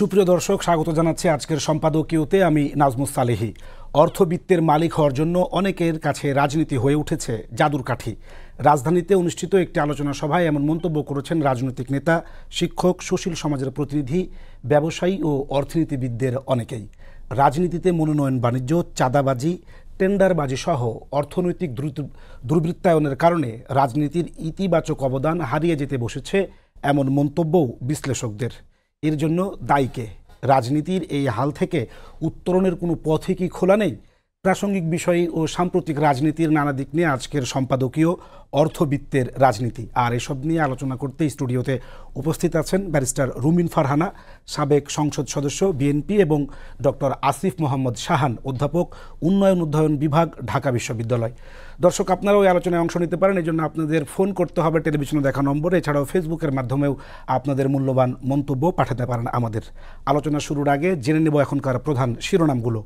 সুপ্রিয় দর্শক, স্বাগত জানাচ্ছি আজকের সম্পাদকীয়তে। আমি নাজমুস সালেহি। অর্থবিত্তের মালিক হওয়ার জন্য অনেকের কাছে রাজনীতি হয়ে উঠেছে জাদুর কাঠি। রাজধানীতে অনুষ্ঠিত একটি আলোচনা সভায় এমন মন্তব্য করেছেন রাজনৈতিক নেতা, শিক্ষক, সুশীল সমাজের প্রতিনিধি, ব্যবসায়ী ও অর্থনীতিবিদদের অনেকেই। রাজনীতিতে মনোনয়ন বাণিজ্য, চাঁদাবাজি, টেন্ডারবাজি সহ অর্থনৈতিক দুর্বৃত্তায়নের কারণে রাজনীতির ইতিবাচক অবদান হারিয়ে যেতে বসেছে, এমন মন্তব্যও বিশ্লেষকদের। এর জন্য দায়ী কে? রাজনীতির এই হাল থেকে উত্তরণের কোনো পথই কি খোলা নেই? প্রাসঙ্গিক বিষয় ও সাম্প্রতিক রাজনীতির নানা দিক নিয়ে আজকের সম্পাদকীয় অর্থবিত্তের রাজনীতি। আর এসব নিয়ে আলোচনা করতে স্টুডিওতে উপস্থিত আছেন ব্যারিস্টার রুমিন ফারহানা, সাবেক সংসদ সদস্য বিএনপি, এবং ডক্টর আসিফ মোহাম্মদ শাহান, অধ্যাপক, উন্নয়ন বিভাগ, ঢাকা বিশ্ববিদ্যালয়। দর্শক, আপনারাও এই আলোচনায় অংশ নিতে পারেন। এই জন্য আপনাদের ফোন করতে হবে টেলিভিশনে দেখা নম্বরে। এছাড়াও ফেসবুকের মাধ্যমেও আপনাদের মূল্যবান মন্তব্য পাঠাতে পারেন আমাদের। আলোচনা শুরুর আগে জেনে নেব এখনকার প্রধান শিরোনামগুলো।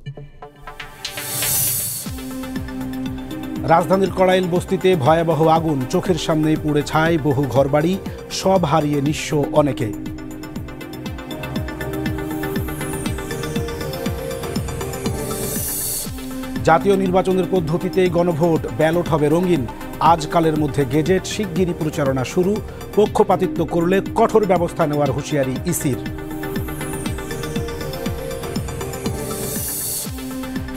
রাজধানীর কড়াইল বস্তিতে ভয়াবহ আগুন, চোখের সামনেই পুড়ে ছাই বহু ঘরবাড়ি, সব হারিয়ে নিঃস্ব অনেকে। জাতীয় নির্বাচনের পদ্ধতিতে গণভোট, ব্যালট হবে রঙিন, আজকালের মধ্যে গেজেট, শিগগিরই প্রচারণা শুরু, পক্ষপাতিত্ব করলে কঠোর ব্যবস্থা নেওয়ার হুঁশিয়ারি ইসির।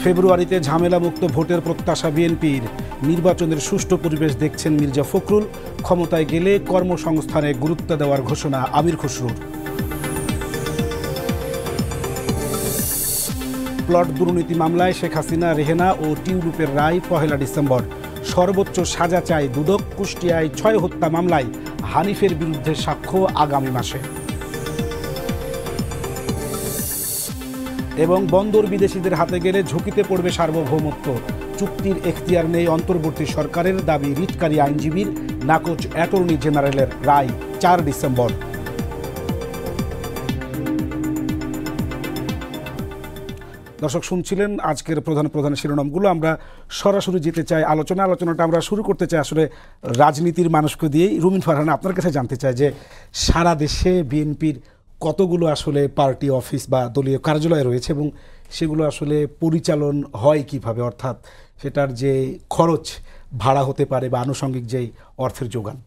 ফেব্রুয়ারিতে ঝামেলামুক্ত ভোটের প্রত্যাশা বিএনপির, নির্বাচনের সুষ্ঠু পরিবেশ দেখছেন মির্জা ফখরুল, ক্ষমতায় গেলে কর্মসংস্থানে গুরুত্ব দেওয়ার ঘোষণা আমির খসরুর। প্লট দুর্নীতি মামলায় শেখ হাসিনা, রেহেনা ও টিউলিপের রায় 1 ডিসেম্বর। সর্বোচ্চ সাজা চায় দুদক। কুষ্টিয়ায় 6 হত্যা মামলায় হানিফের বিরুদ্ধে সাক্ষ্য আগামী মাসে। এবং বন্দর বিদেশিদের হাতে গেলে ঝুঁকিতে পড়বে সার্বভৌমত্ব, চুক্তির এখতিয়ার নেই অন্তর্বর্তী সরকারের, দাবি রিটকারী আইনজীবীর, নাকচ অ্যাটর্নি জেনারেলের রায় 4 ডিসেম্বর। দর্শক, শুনছিলেন আজকের প্রধান শিরোনামগুলো। আমরা সরাসরি যেতে চাই আলোচনাটা আমরা শুরু করতে চাই আসলে রাজনীতির মানুষকে দিয়েই। রুমিন ফারহানা, আপনার কাছে জানতে চাই যে সারা দেশে বিএনপির কতগুলো আসলে পার্টি অফিস বা দলীয় কার্যালয় রয়েছে এবং সেগুলো আসলে পরিচালন হয় কিভাবে, অর্থাৎ সেটার যে খরচ ভাড়া হতে পারে বা আনুষঙ্গিক যেই অর্থের যোগান।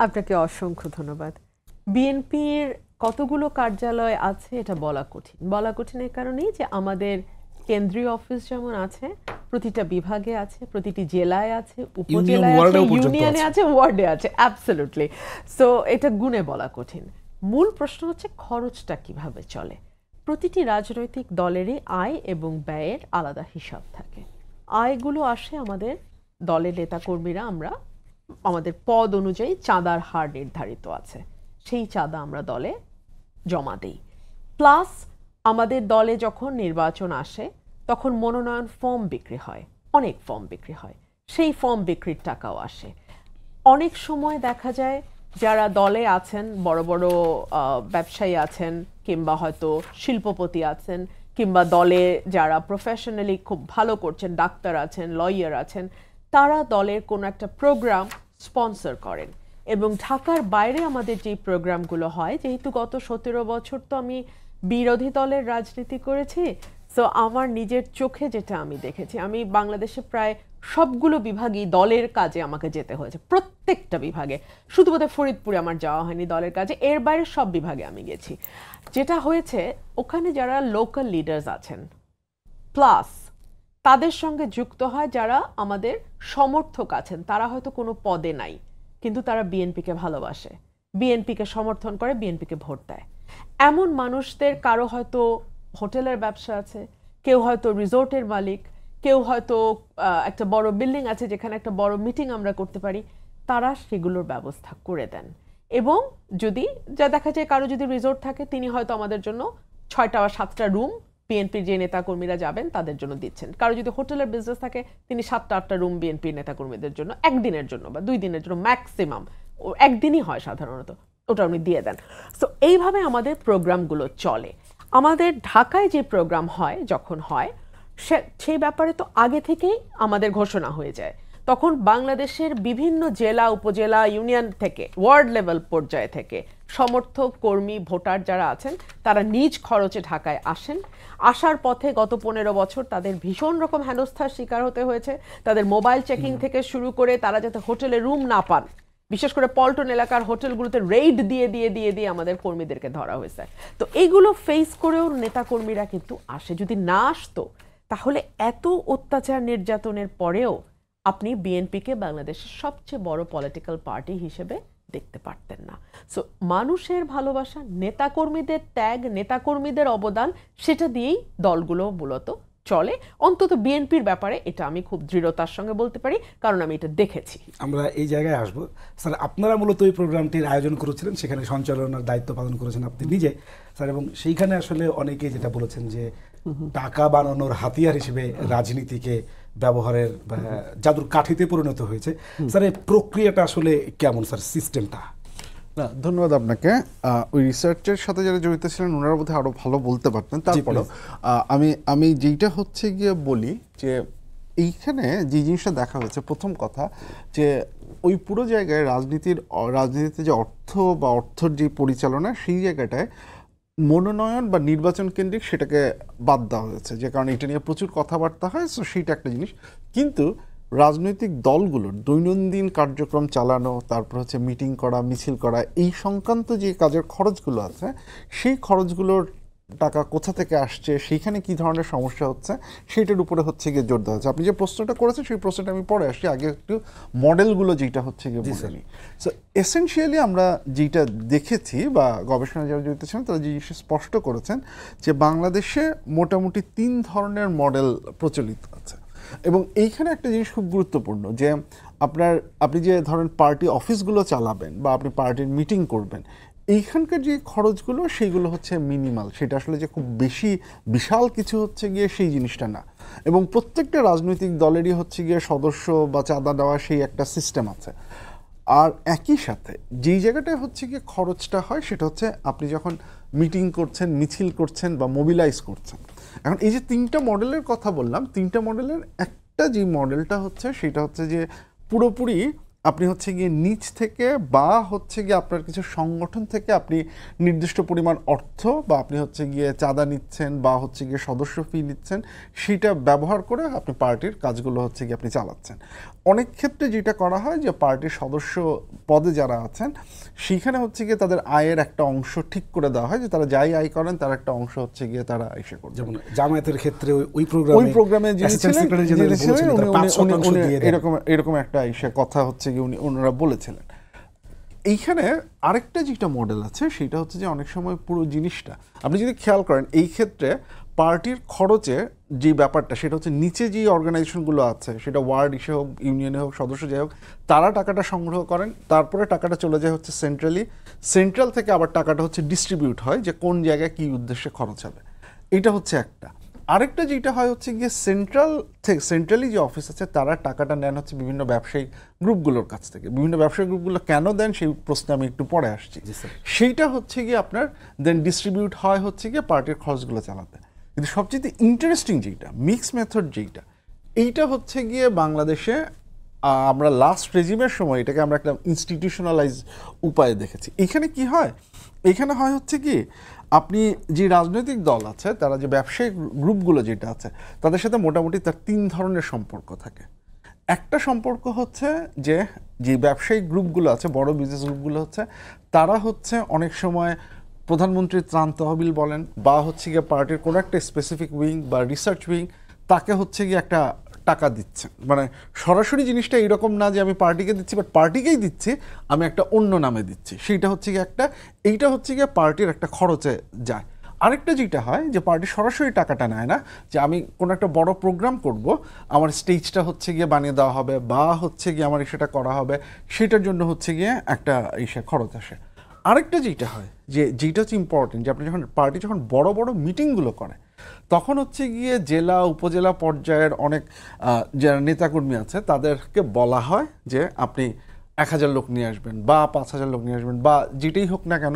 আপনাকে অসংখ্য ধন্যবাদ। বিএনপির কতগুলো কার্যালয় আছে এটা বলা কঠিন এই কারণেই যে আমাদের কেন্দ্রীয় অফিস যেমন আছে, প্রতিটা বিভাগে আছে, প্রতিটি জেলায় আছে, উপজেলায় আছে, ইউনিয়নে আছে, ওয়ার্ডে আছে, অ্যাবসলিউটলি। সো এটা গুণে বলা কঠিন। মূল প্রশ্ন হচ্ছে খরচটা কিভাবে চলে। প্রতিটি রাজনৈতিক দলেরই আয় এবং ব্যয়ের আলাদা হিসাব থাকে। আয়গুলো আসে আমাদের দলের নেতাকর্মীরা, আমরা আমাদের পদ অনুযায়ী চাঁদার হার নির্ধারিত আছে, সেই চাঁদা আমরা দলে জমা দিই। প্লাস আমাদের দলে যখন নির্বাচন আসে তখন মনোনয়ন ফর্ম বিক্রি হয়, অনেক ফর্ম বিক্রি হয়, সেই ফর্ম বিক্রির টাকাও আসে। অনেক সময় দেখা যায় যারা দলে আছেন, বড় বড় ব্যবসায়ী আছেন, কিংবা হয়তো শিল্পপতি আছেন, কিংবা দলে যারা প্রফেশনালি খুব ভালো করছেন, ডাক্তার আছেন, লয়ার আছেন, তারা দলের কোনো একটা প্রোগ্রাম স্পন্সর করেন। এবং ঢাকার বাইরে আমাদের যেই প্রোগ্রামগুলো হয়, যেহেতু গত 17 বছর তো আমি বিরোধী দলের রাজনীতি করেছি, সো আমার নিজের চোখে যেটা আমি দেখেছি, আমি বাংলাদেশে প্রায় সবগুলো বিভাগেই দলের কাজে আমাকে যেতে হয়েছে, প্রত্যেকটা বিভাগে। শুধু বোধহয় ফরিদপুরে আমার যাওয়া হয়নি দলের কাজে, এর বাইরে সব বিভাগে আমি গেছি। যেটা হয়েছে, ওখানে যারা লোকাল লিডার্স আছেন প্লাস তাদের সঙ্গে যুক্ত হয় যারা আমাদের সমর্থক আছেন, তারা হয়তো কোনো পদে নাই কিন্তু তারা বিএনপিকে ভালোবাসে, বিএনপিকে সমর্থন করে, বিএনপিকে ভোট দেয়। এমন মানুষদের কারো হয়তো হোটেলের ব্যবসা আছে, কেউ হয়তো রিসোর্টের মালিক, কেউ হয়তো একটা বড় বিল্ডিং আছে যেখানে একটা বড় মিটিং আমরা করতে পারি, তারা সেগুলোর ব্যবস্থা করে দেন। এবং যদি যা দেখা যায় কারো যদি রিসোর্ট থাকে, তিনি হয়তো আমাদের জন্য 6টা বা 7টা রুম বিএনপির যে নেতাকর্মীরা যাবেন তাদের জন্য দিচ্ছেন। কারো যদি হোটেলের বিজনেস থাকে, তিনি 7টা 8টা রুম বিএনপির নেতাকর্মীদের জন্য একদিনের জন্য বা 2 দিনের জন্য, ম্যাক্সিমাম একদিনই হয় সাধারণত, ওটা উনি দিয়ে দেন। সো এইভাবে আমাদের প্রোগ্রামগুলো চলে। আমাদের ঢাকায় যে প্রোগ্রাম হয়, যখন হয় সেই ব্যাপারে তো আগে থেকেই আমাদের ঘোষণা হয়ে যায়। তখন বাংলাদেশের বিভিন্ন জেলা, উপজেলা, ইউনিয়ন থেকে, ওয়ার্ড লেভেল পর্যায়ে থেকে সমর্থক কর্মী ভোটার যারা আছেন তারা নিজ খরচে ঢাকায় আসেন। আসার পথে গত 15 বছর তাদের ভীষণ রকম হেনস্থার শিকার হতে হয়েছে। তাদের মোবাইল চেকিং থেকে শুরু করে তারা যাতে হোটেলে রুম না পান, বিশেষ করে পল্টন এলাকার হোটেলগুলোতে রেইড দিয়ে আমাদের কর্মীদেরকে ধরা হয়েছে। তো এইগুলো ফেস করেও নেতাকর্মীরা কিন্তু আসে। যদি না আসতো তাহলে এত অত্যাচার নির্যাতনের পরেও আপনি বিএনপিকে বাংলাদেশের সবচেয়ে বড় পলিটিক্যাল পার্টি হিসেবে দেখতে পারতেন না। সো মানুষের ভালোবাসা, নেতাকর্মীদের ত্যাগ, নেতাকর্মীদের অবদান, সেটা দিয়েই দলগুলো মূলত চলে। অন্তত বিএনপির ব্যাপারে এটা আমি খুব দৃঢ়তার সঙ্গে বলতে পারি, কারণ আমি এটা দেখেছি। আমরা এই জায়গায় আসব। স্যার, আপনারা মূলত এই প্রোগ্রামটির আয়োজন করেছিলেন, সেখানে সঞ্চালনার দায়িত্ব পালন করেছেন আপনি নিজে স্যার, এবং সেইখানে আসলে অনেকেই যেটা বলেছেন যে টাকা বানানোর হাতিয়ার হিসেবে রাজনীতিকে ব্যবহারের জাদুর কাঠিতে পরিণত হয়েছে। স্যার, এই প্রক্রিয়াটা আসলে কেমন স্যার, সিস্টেমটা? না, ধন্যবাদ আপনাকে। ওই রিসার্চের সাথে যারা জড়িত ছিলেন ওনারা বোধহয় আরো ভালো বলতে পারতেন। তারপরেও আমি যেটা হচ্ছে গিয়ে বলি যে এইখানে যে জিনিসটা দেখা হয়েছে, প্রথম কথা যে ওই পুরো জায়গায় রাজনীতিতে যে অর্থ বা অর্থর যে পরিচালনা, সেই জায়গাটায় মনোনয়ন বা নির্বাচন কেন্দ্রিক সেটাকে বাদ দেওয়া হয়েছে, যে কারণে এটা নিয়ে প্রচুর কথাবার্তা হয়। সো সেইটা একটা জিনিস। কিন্তু রাজনৈতিক দলগুলোর দৈনন্দিন কার্যক্রম চালানো, তারপর হচ্ছে মিটিং করা, মিছিল করা, এই সংক্রান্ত যে কাজের খরচগুলো আছে, সেই খরচগুলোর টাকা কোথা থেকে আসছে, সেইখানে কি ধরনের সমস্যা হচ্ছে, সেইটার উপরে হচ্ছে গিয়ে জোর দেওয়া হচ্ছে। আপনি যে প্রশ্নটা করেছেন সেই প্রশ্নটা আমি পরে আসছি, আগে একটু মডেলগুলো যেটা হচ্ছে গিয়ে বলে নিই। সো এসেনশিয়ালি আমরা যেটা দেখেছি বা গবেষণা যারা জড়িত ছিলেন তারা যে স্পষ্ট করেছেন যে বাংলাদেশে মোটামুটি 3 ধরনের মডেল প্রচলিত আছে। এবং এইখানে একটা জিনিস খুব গুরুত্বপূর্ণ যে আপনি যে ধরেন পার্টি অফিসগুলো চালাবেন বা আপনি পার্টির মিটিং করবেন, এইখানকার যে খরচগুলো সেইগুলো হচ্ছে মিনিমাল, সেটা আসলে যে খুব বেশি বিশাল কিছু হচ্ছে গিয়ে সেই জিনিসটা না। এবং প্রত্যেকটা রাজনৈতিক দলেরই হচ্ছে গিয়ে সদস্য বা চাঁদা দেওয়া সেই একটা সিস্টেম আছে। আর একই সাথে যেই জায়গাটায় হচ্ছে গিয়ে খরচটা হয় সেটা হচ্ছে আপনি যখন মিটিং করছেন, মিছিল করছেন বা মোবিলাইজ করছেন। এখন এই যে 3টা মডেলের কথা বললাম, 3টা মডেলের একটা যে মডেলটা হচ্ছে সেটা হচ্ছে যে পুরোপুরি আপনি হচ্ছে গিয়ে নিচ থেকে বা হচ্ছে গিয়ে আপনার কিছু সংগঠন থেকে আপনি নির্দিষ্ট পরিমাণ অর্থ বা আপনি হচ্ছে গিয়ে চাঁদা নিচ্ছেন বা হচ্ছে গিয়ে সদস্য ফি নিচ্ছেন, সেটা ব্যবহার করে আপনি পার্টির কাজগুলো হচ্ছে গিয়ে আপনি চালাচ্ছেন। অনেক ক্ষেত্রে যেটা করা হয় যে পার্টির সদস্য পদে যারা আছেন সেইখানে হচ্ছে গিয়ে তাদের আয়ের একটা অংশ ঠিক করে দেওয়া হয়, যে তারা যাই আয় করেন তার একটা অংশ হচ্ছে গিয়ে তারা এসে করবে। যেমন জামায়াতের ক্ষেত্রে ওই প্রোগ্রামে এরকম একটা কথা হচ্ছে গিয়ে ওনারা বলেছিলেন। এইখানে আরেকটা যেটা মডেল আছে সেটা হচ্ছে যে অনেক সময় পুরো জিনিসটা আপনি যদি খেয়াল করেন, এই ক্ষেত্রে পার্টির খরচে যে ব্যাপারটা সেটা হচ্ছে নিচে যে অর্গানাইজেশনগুলো আছে, সেটা ওয়ার্ড ইসে হোক, ইউনিয়নে হোক, সদস্য যাই হোক, তারা টাকাটা সংগ্রহ করেন, তারপরে টাকাটা চলে যায় হচ্ছে সেন্ট্রাল থেকে আবার টাকাটা হচ্ছে ডিস্ট্রিবিউট হয় যে কোন জায়গায় কী উদ্দেশ্যে খরচ হবে। এটা হচ্ছে একটা। আরেকটা যেটা হয় হচ্ছে গিয়ে সেন্ট্রালি যে অফিস আছে তারা টাকাটা নেন হচ্ছে বিভিন্ন ব্যবসায়িক গ্রুপগুলোর কাছ থেকে। বিভিন্ন ব্যবসায়িক গ্রুপগুলো কেন দেন সেই প্রশ্নে আমি একটু পরে আসছি। সেইটা হচ্ছে গিয়ে আপনার দেন ডিস্ট্রিবিউট হয় হচ্ছে গিয়ে পার্টির খরচগুলো চালাতে। কিন্তু সবচেয়ে ইন্টারেস্টিং যেটা মিক্স মেথড যেটা, এইটা হচ্ছে গিয়ে বাংলাদেশে আমরা লাস্ট রেজিমের সময় এটাকে আমরা একটা ইনস্টিটিউশনালাইজ উপায়ে দেখেছি। এখানে কি হয়, এখানে হয় হচ্ছে কি আপনি যে রাজনৈতিক দল আছে তারা যে ব্যবসায়িক গ্রুপগুলো যেটা আছে তাদের সাথে মোটামুটি তার 3 ধরনের সম্পর্ক থাকে। একটা সম্পর্ক হচ্ছে যে ব্যবসায়িক গ্রুপগুলো আছে, বড় বিজনেস গ্রুপগুলো হচ্ছে, তারা হচ্ছে অনেক সময় প্রধানমন্ত্রীর ত্রাণ তহবিল বলেন বা হচ্ছে গিয়ে পার্টির কোনো একটা স্পেসিফিক উইং বা রিসার্চ উইং তাকে হচ্ছে গিয়ে একটা টাকা দিচ্ছে। মানে সরাসরি জিনিসটা এরকম না যে আমি পার্টিকে দিচ্ছি, বাট পার্টিকেই দিচ্ছি, আমি একটা অন্য নামে দিচ্ছি, সেইটা হচ্ছে গিয়ে এইটা হচ্ছে গিয়ে পার্টির একটা খরচে যায়। আরেকটা যেটা হয় যে পার্টি সরাসরি টাকাটা নেয় না, যে আমি কোনো একটা বড় প্রোগ্রাম করব, আমার স্টেজটা হচ্ছে গিয়ে বানিয়ে দেওয়া হবে বা হচ্ছে গিয়ে আমার সেটা করা হবে, সেটার জন্য হচ্ছে গিয়ে একটা খরচ আসে। আরেকটা যেটা হয় যেটা হচ্ছে ইম্পর্টেন্ট, যে আপনি পার্টি যখন বড় বড় মিটিংগুলো করে তখন হচ্ছে গিয়ে জেলা উপজেলা পর্যায়ের অনেক যারা নেতাকর্মী আছে তাদেরকে বলা হয় যে আপনি 1000 লোক নিয়ে আসবেন বা 5000 লোক নিয়ে আসবেন বা যেটাই হোক না কেন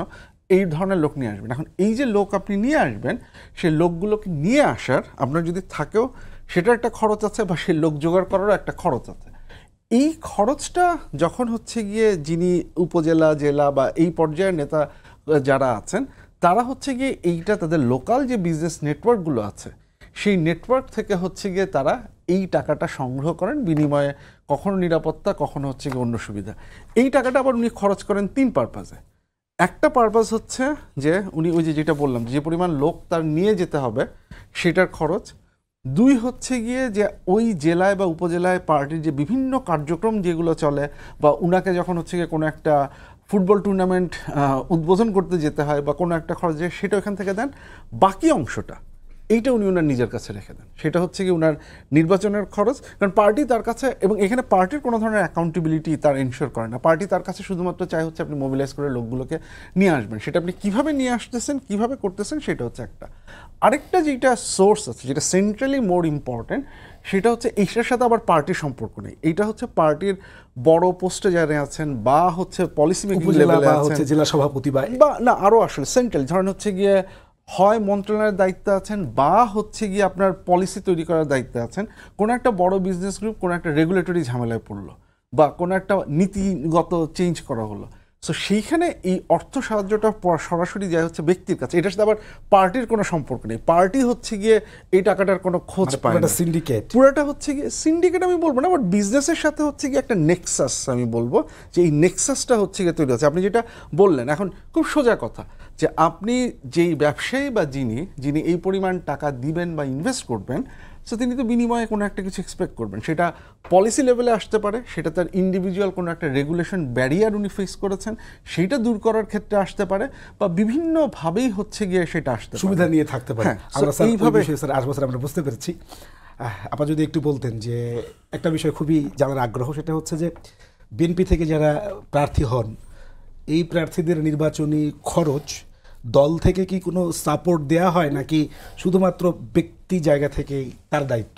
এই ধরনের লোক নিয়ে আসবেন। এখন এই যে লোক আপনি নিয়ে আসবেন, সেই লোকগুলোকে নিয়ে আসার আপনার যদি থাকেও সেটার একটা খরচ আছে বা সেই লোক জোগাড় করারও একটা খরচ আছে। এই খরচটা যখন হচ্ছে গিয়ে যিনি উপজেলা জেলা বা এই পর্যায়ের নেতা যারা আছেন তারা হচ্ছে গিয়ে এইটা তাদের লোকাল যে বিজনেস নেটওয়ার্কগুলো আছে সেই নেটওয়ার্ক থেকে হচ্ছে গিয়ে তারা এই টাকাটা সংগ্রহ করেন, বিনিময়ে কখনো নিরাপত্তা, কখনো হচ্ছে গিয়ে অন্য সুবিধা। এই টাকাটা আবার উনি খরচ করেন 3 পারপাজে। একটা পারপাস হচ্ছে যে উনি ওই যেটা বললাম যে পরিমাণ লোক তার নিয়ে যেতে হবে সেটার খরচ। 2 হচ্ছে গিয়ে যে ওই জেলায় বা উপজেলায় পার্টির যে বিভিন্ন কার্যক্রম যেগুলো চলে, বা উনাকে যখন হচ্ছে গিয়ে কোনো একটা ফুটবল টুর্নামেন্ট উদ্বোধন করতে যেতে হয় বা কোনো একটা খরচ যায় সেটা ওখান থেকে দেন। বাকি অংশটা এইটা উনি ওনার নিজের কাছে রেখে দেন, সেটা হচ্ছে কি ওনার নির্বাচনের খরচ। কারণ পার্টি তার কাছে, এবং এখানে পার্টির কোনো ধরনের অ্যাকাউন্টেবিলিটি তার এনশিওর করে না। পার্টি তার কাছে শুধুমাত্র চাই হচ্ছে আপনি মোবিলাইজ করে লোকগুলোকে নিয়ে আসবেন, সেটা আপনি কীভাবে নিয়ে আসতেছেন, কীভাবে করতেছেন, সেটা হচ্ছে একটা। আরেকটা যেটা সোর্স আছে, যেটা সেন্ট্রালি মোর ইম্পর্টেন্ট, সেটা হচ্ছে এইটার সাথে আবার পার্টির সম্পর্ক নেই। এইটা হচ্ছে পার্টির বড় পোস্টে যারা আছেন বা হচ্ছে পলিসি মেকিং লেভেলে আছেন, জেলা সভাপতি বা না আরও আসলে সেন্ট্রাল, ধরেন হচ্ছে গিয়ে হয় মন্ত্রণালয়ের দায়িত্বে আছেন বা হচ্ছে গিয়ে আপনার পলিসি তৈরি করার দায়িত্বে আছেন। কোনো একটা বড় বিজনেস গ্রুপ কোনো একটা রেগুলেটরি ঝামেলায় পড়লো বা কোনো একটা নীতিগত চেঞ্জ করা হলো, সো সেইখানে এই অর্থ সাহায্যটা সরাসরি যায় হচ্ছে ব্যক্তির কাছে। এটার সাথে আবার পার্টির কোনো সম্পর্ক নেই। পার্টি হচ্ছে গিয়ে এই টাকাটার কোনো খোঁজ পায় না। সিন্ডিকেট, পুরোটা হচ্ছে গিয়ে সিন্ডিকেট আমি বলবো না, বাট বিজনেসের সাথে হচ্ছে গিয়ে একটা নেক্সাস, আমি বলবো যে এই নেক্সাসটা হচ্ছে গিয়ে তৈরি হচ্ছে। আপনি যেটা বললেন এখন খুব সোজা কথা, যে আপনি যেই ব্যবসায়ী বা যিনি এই পরিমাণ টাকা দিবেন বা ইনভেস্ট করবেন, সো তিনি তো বিনিময়ে কোনো একটা কিছু এক্সপেক্ট করবেন। সেটা পলিসি লেভেলে আসতে পারে, সেটা তার ইন্ডিভিজুয়াল কোনো একটা রেগুলেশন ব্যারিয়ার উনি ফেস করেছেন সেইটা দূর করার ক্ষেত্রে আসতে পারে, বা বিভিন্নভাবেই হচ্ছে গিয়ে সেটা আসতে পারে, সুবিধা নিয়ে থাকতে পারে। আমরা এইভাবে স্যার 8 বছর আমরা বুঝতে পেরেছি। আপনারা যদি একটু বলতেন যে একটা বিষয় খুবই জানার আগ্রহ, সেটা হচ্ছে যে বিএনপি থেকে যারা প্রার্থী হন, এই প্রার্থীদের নির্বাচনী খরচ দল থেকে কি কোনো সাপোর্ট দেয়া হয় নাকি শুধুমাত্র ব্যক্তি জায়গা থেকেই তার দায়িত্ব?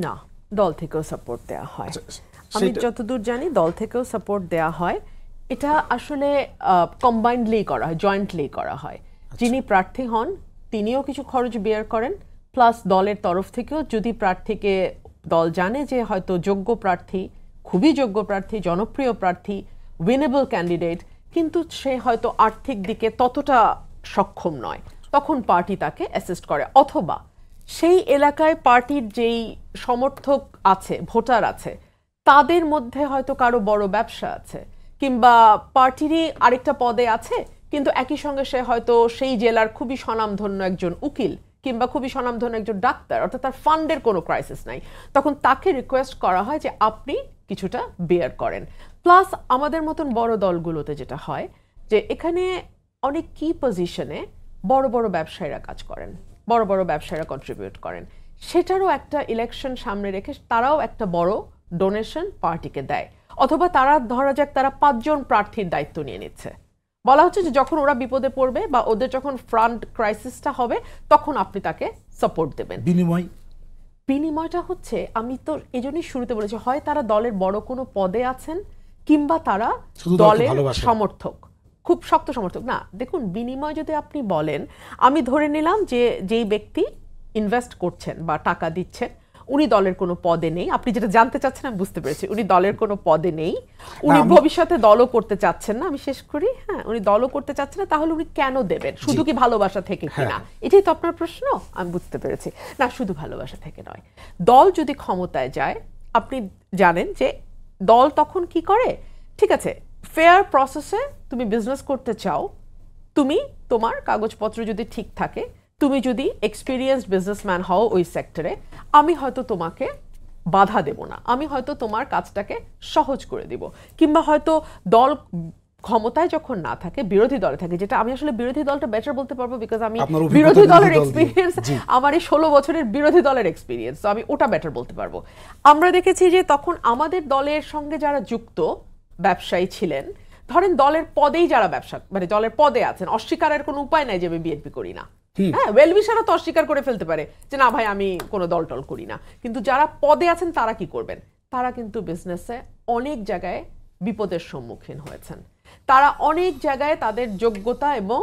না, দল থেকেও সাপোর্ট দেয়া হয়। আমি যতদূর জানি দল থেকেও সাপোর্ট দেয়া হয়। এটা আসলে কম্বাইন্ডলি করা হয়, জয়েন্টলি করা হয়। যিনি প্রার্থী হন তিনিও কিছু খরচ বেয়ার করেন, প্লাস দলের তরফ থেকেও যদি প্রার্থীকে দল জানে যে হয়তো যোগ্য প্রার্থী, খুবই যোগ্য প্রার্থী, জনপ্রিয় প্রার্থী, উইনেবল ক্যান্ডিডেট, কিন্তু সে হয়তো আর্থিক দিকে ততটা সক্ষম নয়, তখন পার্টি তাকে অ্যাসিস্ট করে। অথবা সেই এলাকায় পার্টির যেই সমর্থক আছে, ভোটার আছে, তাদের মধ্যে হয়তো কারো বড় ব্যবসা আছে, কিংবা পার্টিরই আরেকটা পদে আছে, কিন্তু একই সঙ্গে সে হয়তো সেই জেলার খুবই স্বনামধন্য একজন উকিল কিংবা খুবই স্বনামধন্য একজন ডাক্তার, অর্থাৎ তার ফান্ডের কোনো ক্রাইসিস নাই। তখন তাকে রিকোয়েস্ট করা হয় যে আপনি কিছুটা বেয়ার করেন। প্লাস আমাদের মতন বড় দলগুলোতে যেটা হয় যে এখানে অনেক কি পজিশনে বড় বড় ব্যবসায়ীরা কাজ করেন, বড় বড় ব্যবসায়ীরা কন্ট্রিবিউট করেন, সেটারও একটা ইলেকশন সামনে রেখে তারাও একটা বড় ডোনেশন পার্টিকে দেয়। অথবা তারা ধরা যাক তারা 5 জন প্রার্থীর দায়িত্ব নিয়ে নিচ্ছে, বলা হচ্ছে যে যখন ওরা বিপদে পড়বে বা ওদের যখন ফ্রন্ট ক্রাইসিসটা হবে তখন আপনি তাকে সাপোর্ট দেবেন। বিনিময়টা হচ্ছে, আমি তো এই জন্যই শুরুতে বলেছি, হয় তারা দলের বড় কোনো পদে আছেন কিংবা তারা দলের সমর্থক, খুব শক্ত সমর্থক না। দেখুন, বিনিময় যদি আপনি বলেন, আমি ধরে নিলাম যে যেই ব্যক্তি ইনভেস্ট করছেন বা টাকা দিচ্ছেন উনি দলের কোনো পদে নেই। আপনি যেটা জানতে চাচ্ছেন আমি বুঝতে পেরেছি, উনি দলের কোনো পদে নেই, উনি ভবিষ্যতে দলও করতে চাচ্ছেন না। আমি শেষ করি, হ্যাঁ, উনি দলও করতে চাচ্ছেন না, তাহলে উনি কেন দেবেন? শুধু কি ভালোবাসা থেকে কিনা? এটাই তো আপনার প্রশ্ন। আমি বুঝতে পেরেছি, না, শুধু ভালোবাসা থেকে নয়। দল যদি ক্ষমতায় যায়, আপনি জানেন যে দল তখন কি করে, ঠিক আছে, ফেয়ার প্রসেসে তুমি বিজনেস করতে চাও, তুমি তোমার কাগজপত্র যদি ঠিক থাকে, তুমি যদি এক্সপিরিয়েন্সড বিজনেসম্যান হও ওই সেক্টরে, আমি হয়তো তোমাকে বাধা দেব না, আমি হয়তো তোমার কাজটাকে সহজ করে দিব। কিংবা হয়তো দল ক্ষমতায় যখন না থাকে, বিরোধী দলে থাকে, যেটা আমি আসলে বিরোধী দলটা বেটার বলতে পারবো, বিকজ আমি বিরোধী দলের এক্সপিরিয়েন্স, আমার এই 16 বছরের বিরোধী দলের এক্সপিরিয়েন্স, তো আমি ওটা বেটার বলতে পারবো। আমরা দেখেছি যে তখন আমাদের দলের সঙ্গে যারা যুক্ত ব্যবসায়ী ছিলেন, ধরেন দলের পদেই যারা ব্যবসা, মানে দলের পদে আছেন, অস্বীকারের কোনো উপায় নাই যে আমি বিএনপি করি না, হ্যাঁ, ওয়েলউইশাররা তো অস্বীকার করে ফেলতে পারে যে না ভাই আমি কোনো দল টল করি না, কিন্তু যারা পদে আছেন তারা কি করবেন? তারা কিন্তু বিজনেসে অনেক জায়গায় বিপদের সম্মুখীন হয়েছেন। তারা অনেক জায়গায় তাদের যোগ্যতা এবং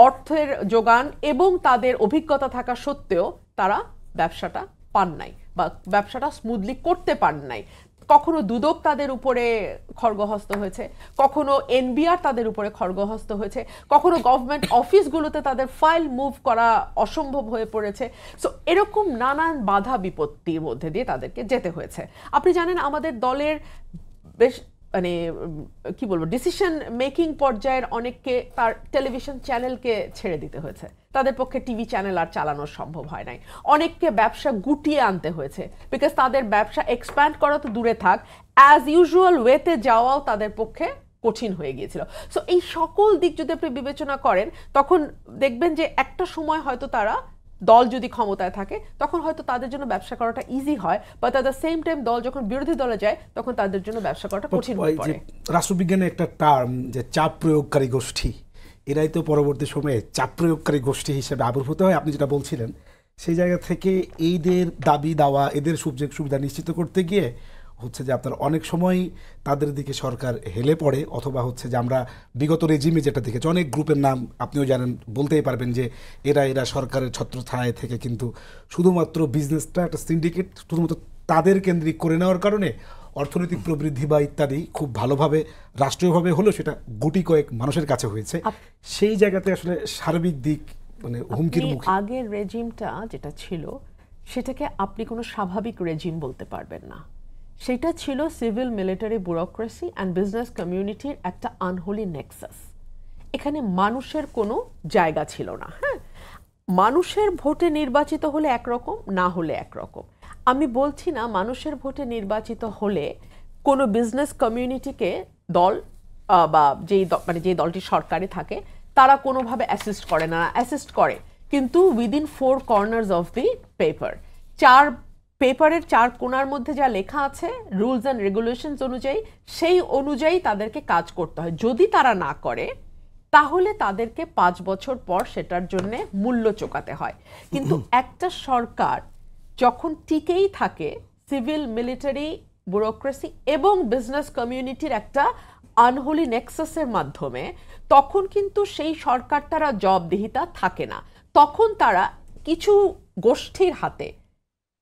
অর্থের যোগান এবং তাদের অভিজ্ঞতা থাকা সত্ত্বেও তারা ব্যবসাটা পান নাই বা ব্যবসাটা স্মুথলি করতে পারেন নাই। কখনো দুদক তাদের উপরে খড়গহস্ত হয়েছে, কখনো এনবিআর তাদের উপরে খড়গহস্ত হয়েছে, কখনো গভর্নমেন্ট অফিসগুলোতে তাদের ফাইল মুভ করা অসম্ভব হয়ে পড়েছে। সো এরকম নানান বাধা বিপত্তির মধ্যে দিয়ে তাদেরকে যেতে হয়েছে। আপনি জানেন আমাদের দলের বেশ মানে কি বলবো ডিসিশন মেকিং পর্যায়ের অনেককে তার টেলিভিশন চ্যানেলকে ছেড়ে দিতে হয়েছে, তাদের পক্ষে টিভি চ্যানেল আর চালানো সম্ভব হয় নাই। অনেককে ব্যবসা গুটিয়ে আনতে হয়েছে, বিকজ তাদের ব্যবসা এক্সপ্যান্ড করা তো দূরে থাক, অ্যাজ ইউজুয়াল ওয়েতে যাওয়াও তাদের পক্ষে কঠিন হয়ে গিয়েছিল। সো এই সকল দিক যদি আপনি বিবেচনা করেন তখন দেখবেন যে একটা সময় হয়তো তারা দল যদি ক্ষমতায় থাকে তখন হয়তো তাদের জন্য ব্যবসা করাটা ইজি হয়, but at the same time দল যখন বিরোধী দলে যায় তখন তাদের জন্য ব্যবসা করাটা কঠিন হয়ে পড়ে। রাষ্ট্রবিজ্ঞানে একটা টার্ম যে চাপ প্রয়োগকারী গোষ্ঠী, এরাই তো পরবর্তী সময়ে চাপ প্রয়োগকারী গোষ্ঠী হিসেবে আবির্ভূত হয়। আপনি যেটা বলছিলেন সেই জায়গা থেকে এইদের দাবি দাওয়া, এদের সুযোগ সুবিধা নিশ্চিত করতে গিয়ে হচ্ছে যে আপনার অনেক সময় তাদের দিকে সরকার হেলে পড়ে, অথবা হচ্ছে যে আমরা বিগত রেজিমে যেটা দেখেছি অনেক গ্রুপের নাম আপনিও জানেন, বলতেই পারবেন যে এরা সরকারের ছত্রছায়ায় থেকে কিন্তু শুধুমাত্র বিজনেসটা একটা সিন্ডিকেট শুধুমাত্র তাদের কেন্দ্রিক করে নেওয়ার কারণে অর্থনৈতিক প্রবৃদ্ধি বা ইত্যাদি খুব ভালোভাবে রাষ্ট্রীয়ভাবে হলেও সেটা গুটি কয়েক মানুষের কাছে হয়েছে। সেই জায়গাতে আসলে সার্বিক দিক মানে হুমকির মুখে। আগের রেজিমটা যেটা ছিল সেটাকে আপনি কোনো স্বাভাবিক রেজিম বলতে পারবেন না। সেটা ছিল civil military bureaucracy and business কমিউনিটির একটা আনহোলি নেক্সাস। এখানে মানুষের কোনো জায়গা ছিল না। হ্যাঁ, মানুষের ভোটে নির্বাচিত হলে একরকম, না হলে একরকম। আমি বলছি না মানুষের ভোটে নির্বাচিত হলে কোনো বিজনেস কমিউনিটিকে দল বা যেই দলটি সরকারে থাকে তারা কোনোভাবে অ্যাসিস্ট করে না, অ্যাসিস্ট করে কিন্তু within 4 corners of the paper. পেপারের 4 কোণার মধ্যে যা লেখা আছে রুলস অ্যান্ড রেগুলেশনস অনুযায়ী, সেই অনুযায়ী তাদেরকে কাজ করতে হয়। যদি তারা না করে তাহলে তাদেরকে 5 বছর পর সেটার জন্য মূল্য চোকাতে হয়। কিন্তু একটা সরকার যখন টিকেই থাকে সিভিল মিলিটারি ব্যুরোক্রেসি এবং বিজনেস কমিউনিটির একটা আনহোলি নেক্সাসের মাধ্যমে, তখন কিন্তু সেই সরকারটার জবাবদিহিতা থাকে না। তখন তারা কিছু গোষ্ঠীর হাতে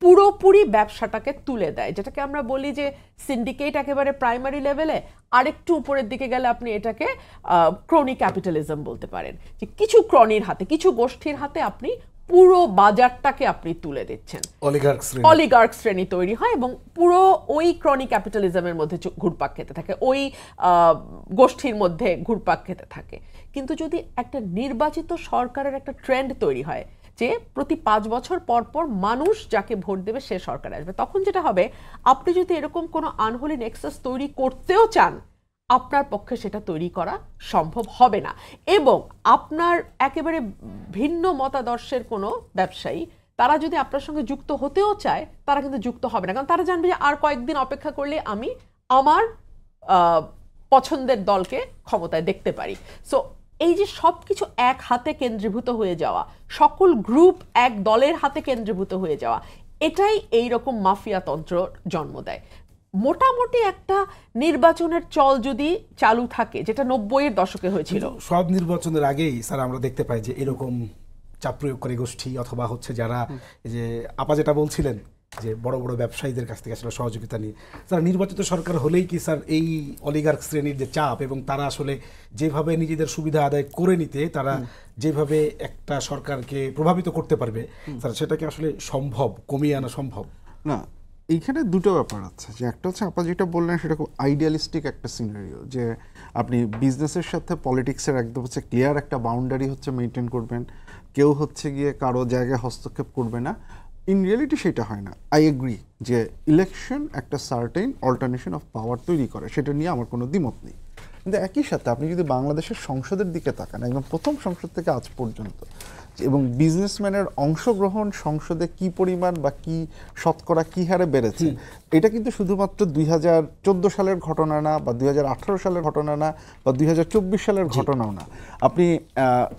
পুরোপুরি ব্যবসাটাকে তুলে দেয়, যেটাকে আমরা বলি যে সিন্ডিকেট একেবারে প্রাইমারি লেভেলে, আরেকটু উপরের দিকে গেলে আপনি এটাকে ক্রনি ক্যাপিটালিজম বলতে পারেন, যে কিছু ক্রনির হাতে, কিছু গোষ্ঠীর হাতে আপনি পুরো বাজারটাকে আপনি তুলে দিচ্ছেন। অলিগার্ক শ্রেণী তৈরি হয় এবং পুরো ওই ক্রনি ক্যাপিটালিজমের মধ্যে ঘুরপাক খেতে থাকে, ওই গোষ্ঠীর মধ্যে ঘুরপাক খেতে থাকে। কিন্তু যদি একটা নির্বাচিত সরকারের একটা ট্রেন্ড তৈরি হয় যে প্রতি 5 বছর পর পর মানুষ যাকে ভোট দেবে সে সরকার আসবে, তখন যেটা হবে, আপনি যদি এরকম কোনো আনহোলি নেক্সাস তৈরি করতেও চান আপনার পক্ষে সেটা তৈরি করা সম্ভব হবে না। এবং আপনার একেবারে ভিন্ন মতাদর্শের কোনো ব্যবসায়ী তারা যদি আপনার সঙ্গে যুক্ত হতেও চায় তারা কিন্তু যুক্ত হবে না, কারণ তারা জানবে যে আর কয়েকদিন অপেক্ষা করলে আমি আমার পছন্দের দলকে ক্ষমতায় দেখতে পারি। সো এই যে সবকিছু এক হাতে কেন্দ্রীভূত হয়ে যাওয়া, সকল গ্রুপ এক দলের হাতে কেন্দ্রীভূত হয়ে যাওয়া, এটাই এইরকম মাফিয়া তন্ত্র জন্ম দেয়। মোটামুটি একটা নির্বাচনের চল যদি চালু থাকে, যেটা 90-এর দশকে হয়েছিল, সব নির্বাচনের আগেই স্যার আমরা দেখতে পাই যে এরকম চাপ প্রয়োগকারী গোষ্ঠী অথবা হচ্ছে যারা যে আপা যেটা বলছিলেন যে বড় বড় ব্যবসায়ীদের কাছ থেকে আসলে সহযোগিতা নিয়ে, স্যার নির্বাচিত সরকার হলেই কি স্যার এই অলিগার্ক শ্রেণীর যে চাপ এবং তারা আসলে যেভাবে নিজেদের সুবিধা আদায় করে নিতে তারা যেভাবে একটা সরকারকে প্রভাবিত করতে পারবে, স্যার সেটাকে আসলে সম্ভব, কমিয়ে আনা সম্ভব না? এইখানে দুটো ব্যাপার আছে, যে একটা হচ্ছে আপনি যেটা বললেন সেটা খুব আইডিয়ালিস্টিক একটা সিনারিও, যে আপনি বিজনেসের সাথে পলিটিক্সের একদম হচ্ছে ক্লিয়ার একটা বাউন্ডারি হচ্ছে মেনটেন করবেন, কেউ হচ্ছে গিয়ে কারো জায়গায় হস্তক্ষেপ করবে না। ইন রিয়েলিটি সেটা হয় না। আই এগ্রি যে ইলেকশন একটা সার্টেন অল্টারনেশন অফ পাওয়ার তৈরি করে, সেটা নিয়ে আমার কোনো দ্বিমত নেই। কিন্তু একই সাথে আপনি যদি বাংলাদেশের সংসদের দিকে তাকান, একদম প্রথম সংসদ থেকে আজ পর্যন্ত, এবং বিজনেসম্যানের অংশগ্রহণ সংসদে কি পরিমাণ বা কি শতকরা কি হারে বেড়েছে, এটা কিন্তু শুধুমাত্র 2014 সালের ঘটনা না, বা 2018 সালের ঘটনা না, বা 2024 সালের ঘটনাও না। আপনি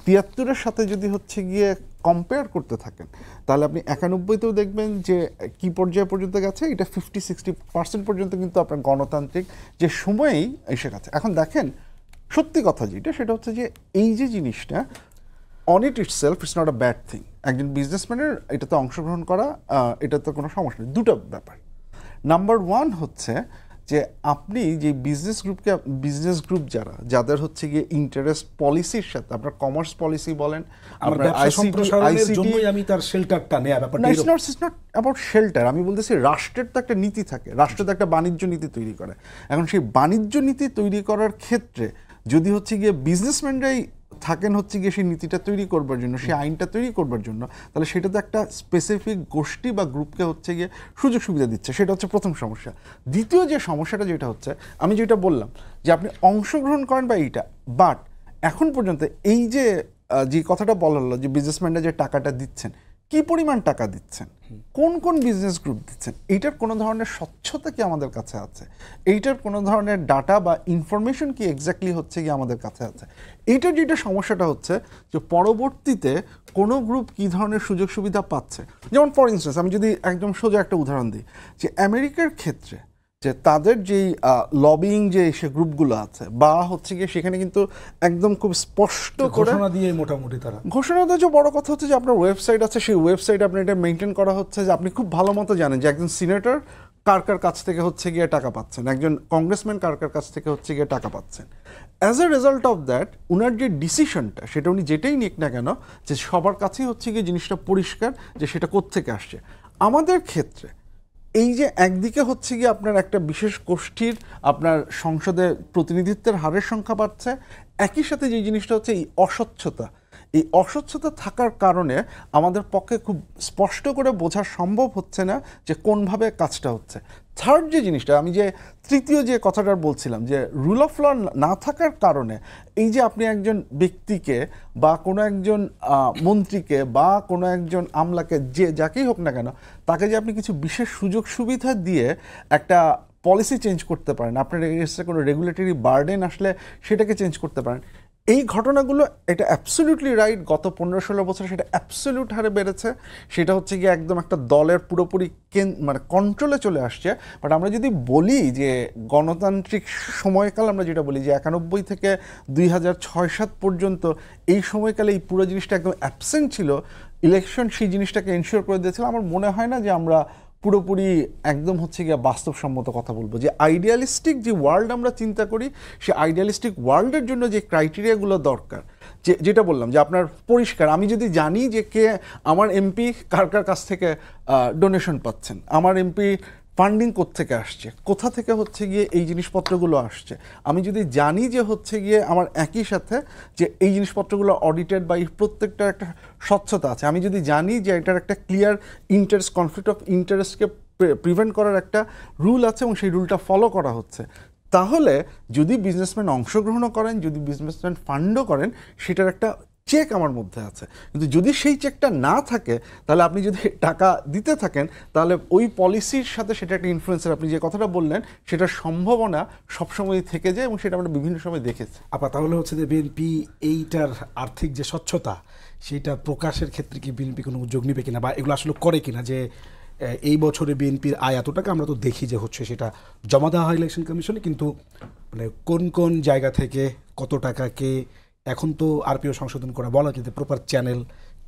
73-এর সাথে যদি হচ্ছে গিয়ে কম্পেয়ার করতে থাকেন তাহলে আপনি 91-তেও দেখবেন যে কি পর্যায়ে পর্যন্ত গেছে, এটা 50-60% পর্যন্ত কিন্তু আপনার গণতান্ত্রিক যে সময়েই এসে গেছে। এখন দেখেন সত্যি কথা যেটা, সেটা হচ্ছে যে এই যে জিনিসটা on it itself it's not a bad thing. একজন বিজনেসম্যানের এটাতে অংশগ্রহণ করা, এটা তো কোনো সমস্যা নেই। দুটো ব্যাপার। নাম্বার 1 হচ্ছে যে আপনি যে বিজনেস গ্রুপ যাদের হচ্ছে গিয়ে ইন্টারেস্ট পলিসির সাথে, আপনার কমার্স পলিসি বলেন, আমার ব্যবসা সম্প্রসারণের জন্যই আমি তার শেল্টারটা নেয়া ব্যাপারটা ইটস নট অ্যাবাউট শেল্টার। আমি বলতেছি রাষ্ট্রের তো একটা নীতি থাকে, রাষ্ট্র তো একটা বাণিজ্য নীতি তৈরি করে। এখন সেই বাণিজ্য নীতি তৈরি করার ক্ষেত্রে যদি হচ্ছে গিয়ে বিজনেসম্যানরাই থাকেন হচ্ছে গিয়ে সেই নীতিটা তৈরি করবার জন্য, সেই আইনটা তৈরি করবার জন্য, তাহলে সেটা তো একটা স্পেসিফিক গোষ্ঠী বা গ্রুপকে হচ্ছে গিয়ে সুযোগ সুবিধা দিচ্ছে। সেটা হচ্ছে প্রথম সমস্যা। দ্বিতীয় যে সমস্যাটা যেটা হচ্ছে, আমি যেটা বললাম যে আপনি অংশগ্রহণ করেন বা এইটা, বাট এখন পর্যন্ত এই যে কথাটা বলা হলো যে বিজনেসম্যানরা যে টাকাটা দিচ্ছেন, কি পরিমাণ টাকা দিচ্ছেন, কোন কোন বিজনেস গ্রুপ দিচ্ছেন, এইটার কোনো ধরনের স্বচ্ছতা কি আমাদের কাছে আছে? এইটার কোনো ধরনের ডাটা বা ইনফরমেশন কি এক্স্যাক্টলি হচ্ছে কি আমাদের কাছে আছে? এইটার যেটা সমস্যাটা হচ্ছে যে পরবর্তীতে কোনো গ্রুপ কি ধরনের সুযোগ সুবিধা পাচ্ছে। যেমন ফর ইনস্টেন্স আমি যদি একদম সোজা একটা উদাহরণ দিই, যে আমেরিকার ক্ষেত্রে যে তাদের যেই লবিং যে সে গ্রুপগুলো আছে বা হচ্ছে গিয়ে সেখানে কিন্তু একদম খুব স্পষ্ট করে ঘোষণা দিয়ে মোটামুটি তারা ঘোষণা দেওয়া। যে বড় কথা হচ্ছে যে আপনার ওয়েবসাইট আছে, সেই ওয়েবসাইট আপনি এটা মেনটেন করা হচ্ছে যে আপনি খুব ভালো মতো জানেন যে একজন সিনেটর কার কার কাছ থেকে হচ্ছে গিয়ে টাকা পাচ্ছেন, একজন কংগ্রেসম্যান কার কার কাছ থেকে হচ্ছে গিয়ে টাকা পাচ্ছেন। As a result of that উনার যে ডিসিশনটা, সেটা উনি যেটাই নিক না কেন, যে সবার কাছেই হচ্ছে গিয়ে জিনিসটা পরিষ্কার যে সেটা কোত্থেকে আসছে। আমাদের ক্ষেত্রে এই যে একদিকে হচ্ছে গিয়ে আপনার একটা বিশেষ গোষ্ঠীর আপনার সংসদে প্রতিনিধিত্বের হারের সংখ্যা বাড়ছে, একই সাথে যে জিনিসটা হচ্ছে এই অস্বচ্ছতা থাকার কারণে আমাদের পক্ষে খুব স্পষ্ট করে বোঝা সম্ভব হচ্ছে না যে কোনভাবে কাজটা হচ্ছে। থার্ড যে জিনিসটা, আমি যে তৃতীয় যে কথাটা বলছিলাম, যে রুল অফ ল না থাকার কারণে এই যে আপনি একজন ব্যক্তিকে বা কোনো একজন মন্ত্রীকে বা কোনো একজন আমলাকে, যে যাকেই হোক না কেন, তাকে যে আপনি কিছু বিশেষ সুযোগ সুবিধা দিয়ে একটা পলিসি চেঞ্জ করতে পারেন, আপনার এগেইনস্টে কোনো রেগুলেটরি বার্ডেন আসলে সেটাকে চেঞ্জ করতে পারেন, এই ঘটনাগুলো এটা অ্যাবসলিউটলি রাইট। গত 15-16 বছরে সেটা অ্যাবসলিউট হারে বেড়েছে। সেটা হচ্ছে গিয়ে একদম একটা দলের পুরোপুরি মানে কন্ট্রোলে চলে আসছে। বাট আমরা যদি বলি যে গণতান্ত্রিক সময়কাল, আমরা যেটা বলি যে 91 থেকে 2006-07 পর্যন্ত এই সময়কালে এই পুরো জিনিসটা একদম অ্যাবসেন্ট ছিল, ইলেকশন সেই জিনিসটাকে এনশিওর করে দিয়েছিল। আমার মনে হয় না যে আমরা পুরোপুরি একদম হচ্ছে গিয়ে বাস্তবসম্মত কথা বলবো। যে আইডিয়ালিস্টিক যে ওয়ার্ল্ড আমরা চিন্তা করি, সেই আইডিয়ালিস্টিক ওয়ার্ল্ডের জন্য যে ক্রাইটেরিয়াগুলো দরকার, যেটা বললাম যে আপনার পরিষ্কার, আমি যদি জানি যে কে আমার এমপি কার কার কাছ থেকে ডোনেশন পাচ্ছেন, আমার এমপি ফান্ডিং কোত্থেকে আসছে, কোথা থেকে হচ্ছে গিয়ে এই জিনিসপত্রগুলো আসছে, আমি যদি জানি যে হচ্ছে গিয়ে আমার একই সাথে যে এই জিনিসপত্রগুলো অডিটেড বা প্রত্যেকটা একটা স্বচ্ছতা আছে, আমি যদি জানি যে এটার একটা ক্লিয়ার ইন্টারেস্ট, কনফ্লিক্ট অফ ইন্টারেস্টকে প্রিভেন্ট করার একটা রুল আছে এবং সেই রুলটা ফলো করা হচ্ছে, তাহলে যদি বিজনেসম্যান অংশগ্রহণও করেন, যদি বিজনেসম্যান ফান্ডও করেন, সেটার একটা চেক আমার মধ্যে আছে। কিন্তু যদি সেই চেকটা না থাকে, তাহলে আপনি যদি টাকা দিতে থাকেন, তাহলে ওই পলিসির সাথে সেটা একটা ইনফ্লুয়েন্সার, আপনি যে কথাটা বললেন, সেটার সম্ভাবনা সবসময় থেকে যায় এবং সেটা আমরা বিভিন্ন সময় দেখেছি। তাহলে হচ্ছে যে বিএনপি এইটার আর্থিক যে স্বচ্ছতা, সেইটা প্রকাশের ক্ষেত্রে কি বিএনপি কোনো উদ্যোগ নেবে কিনা, বা এগুলো আসলে করে কিনা, যে এই বছরে বিএনপির আয় এত টাকা, আমরা তো দেখি যে হচ্ছে সেটা জমা দেওয়া হয় ইলেকশন কমিশনে, কিন্তু মানে কোন কোন জায়গা থেকে কত টাকাকে, এখন তো আরপিও সংশোধন করা বলা, কিন্তু প্রপার চ্যানেল,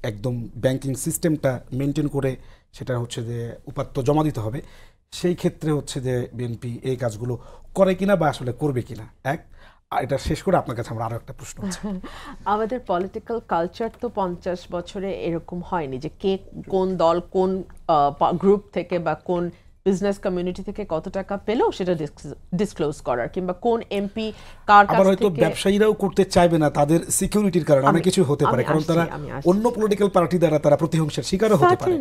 একদম ব্যাংকিং সিস্টেমটা মেনটেন করে সেটা হচ্ছে যে উপাত্ত জমা দিতে হবে। সেই ক্ষেত্রে হচ্ছে যে বিএনপি এই কাজগুলো করে কিনা বা আসলে করবে কিনা। এটা শেষ করে আপনার কাছে আমার আরো একটা প্রশ্ন আছে। আমাদের পলিটিক্যাল কালচার তো 50 বছরে এরকম হয়নি যে কে কোন দল কোন গ্রুপ থেকে বা কোন বিজনেস কমিউনিটি থেকে কত টাকা পেলো সেটা ডিসক্লোজ করার, কিংবা কোন এমপি কার কাছ থেকে। হয়তো ব্যবসায়ীরাও করতে চাইবে না, তাদের সিকিউরিটির কারণে অনেক কিছু হতে পারে, কারণ তারা অন্য পলিটিক্যাল পার্টি দ্বারা তারা প্রতিহিংসার শিকারও হতে পারে।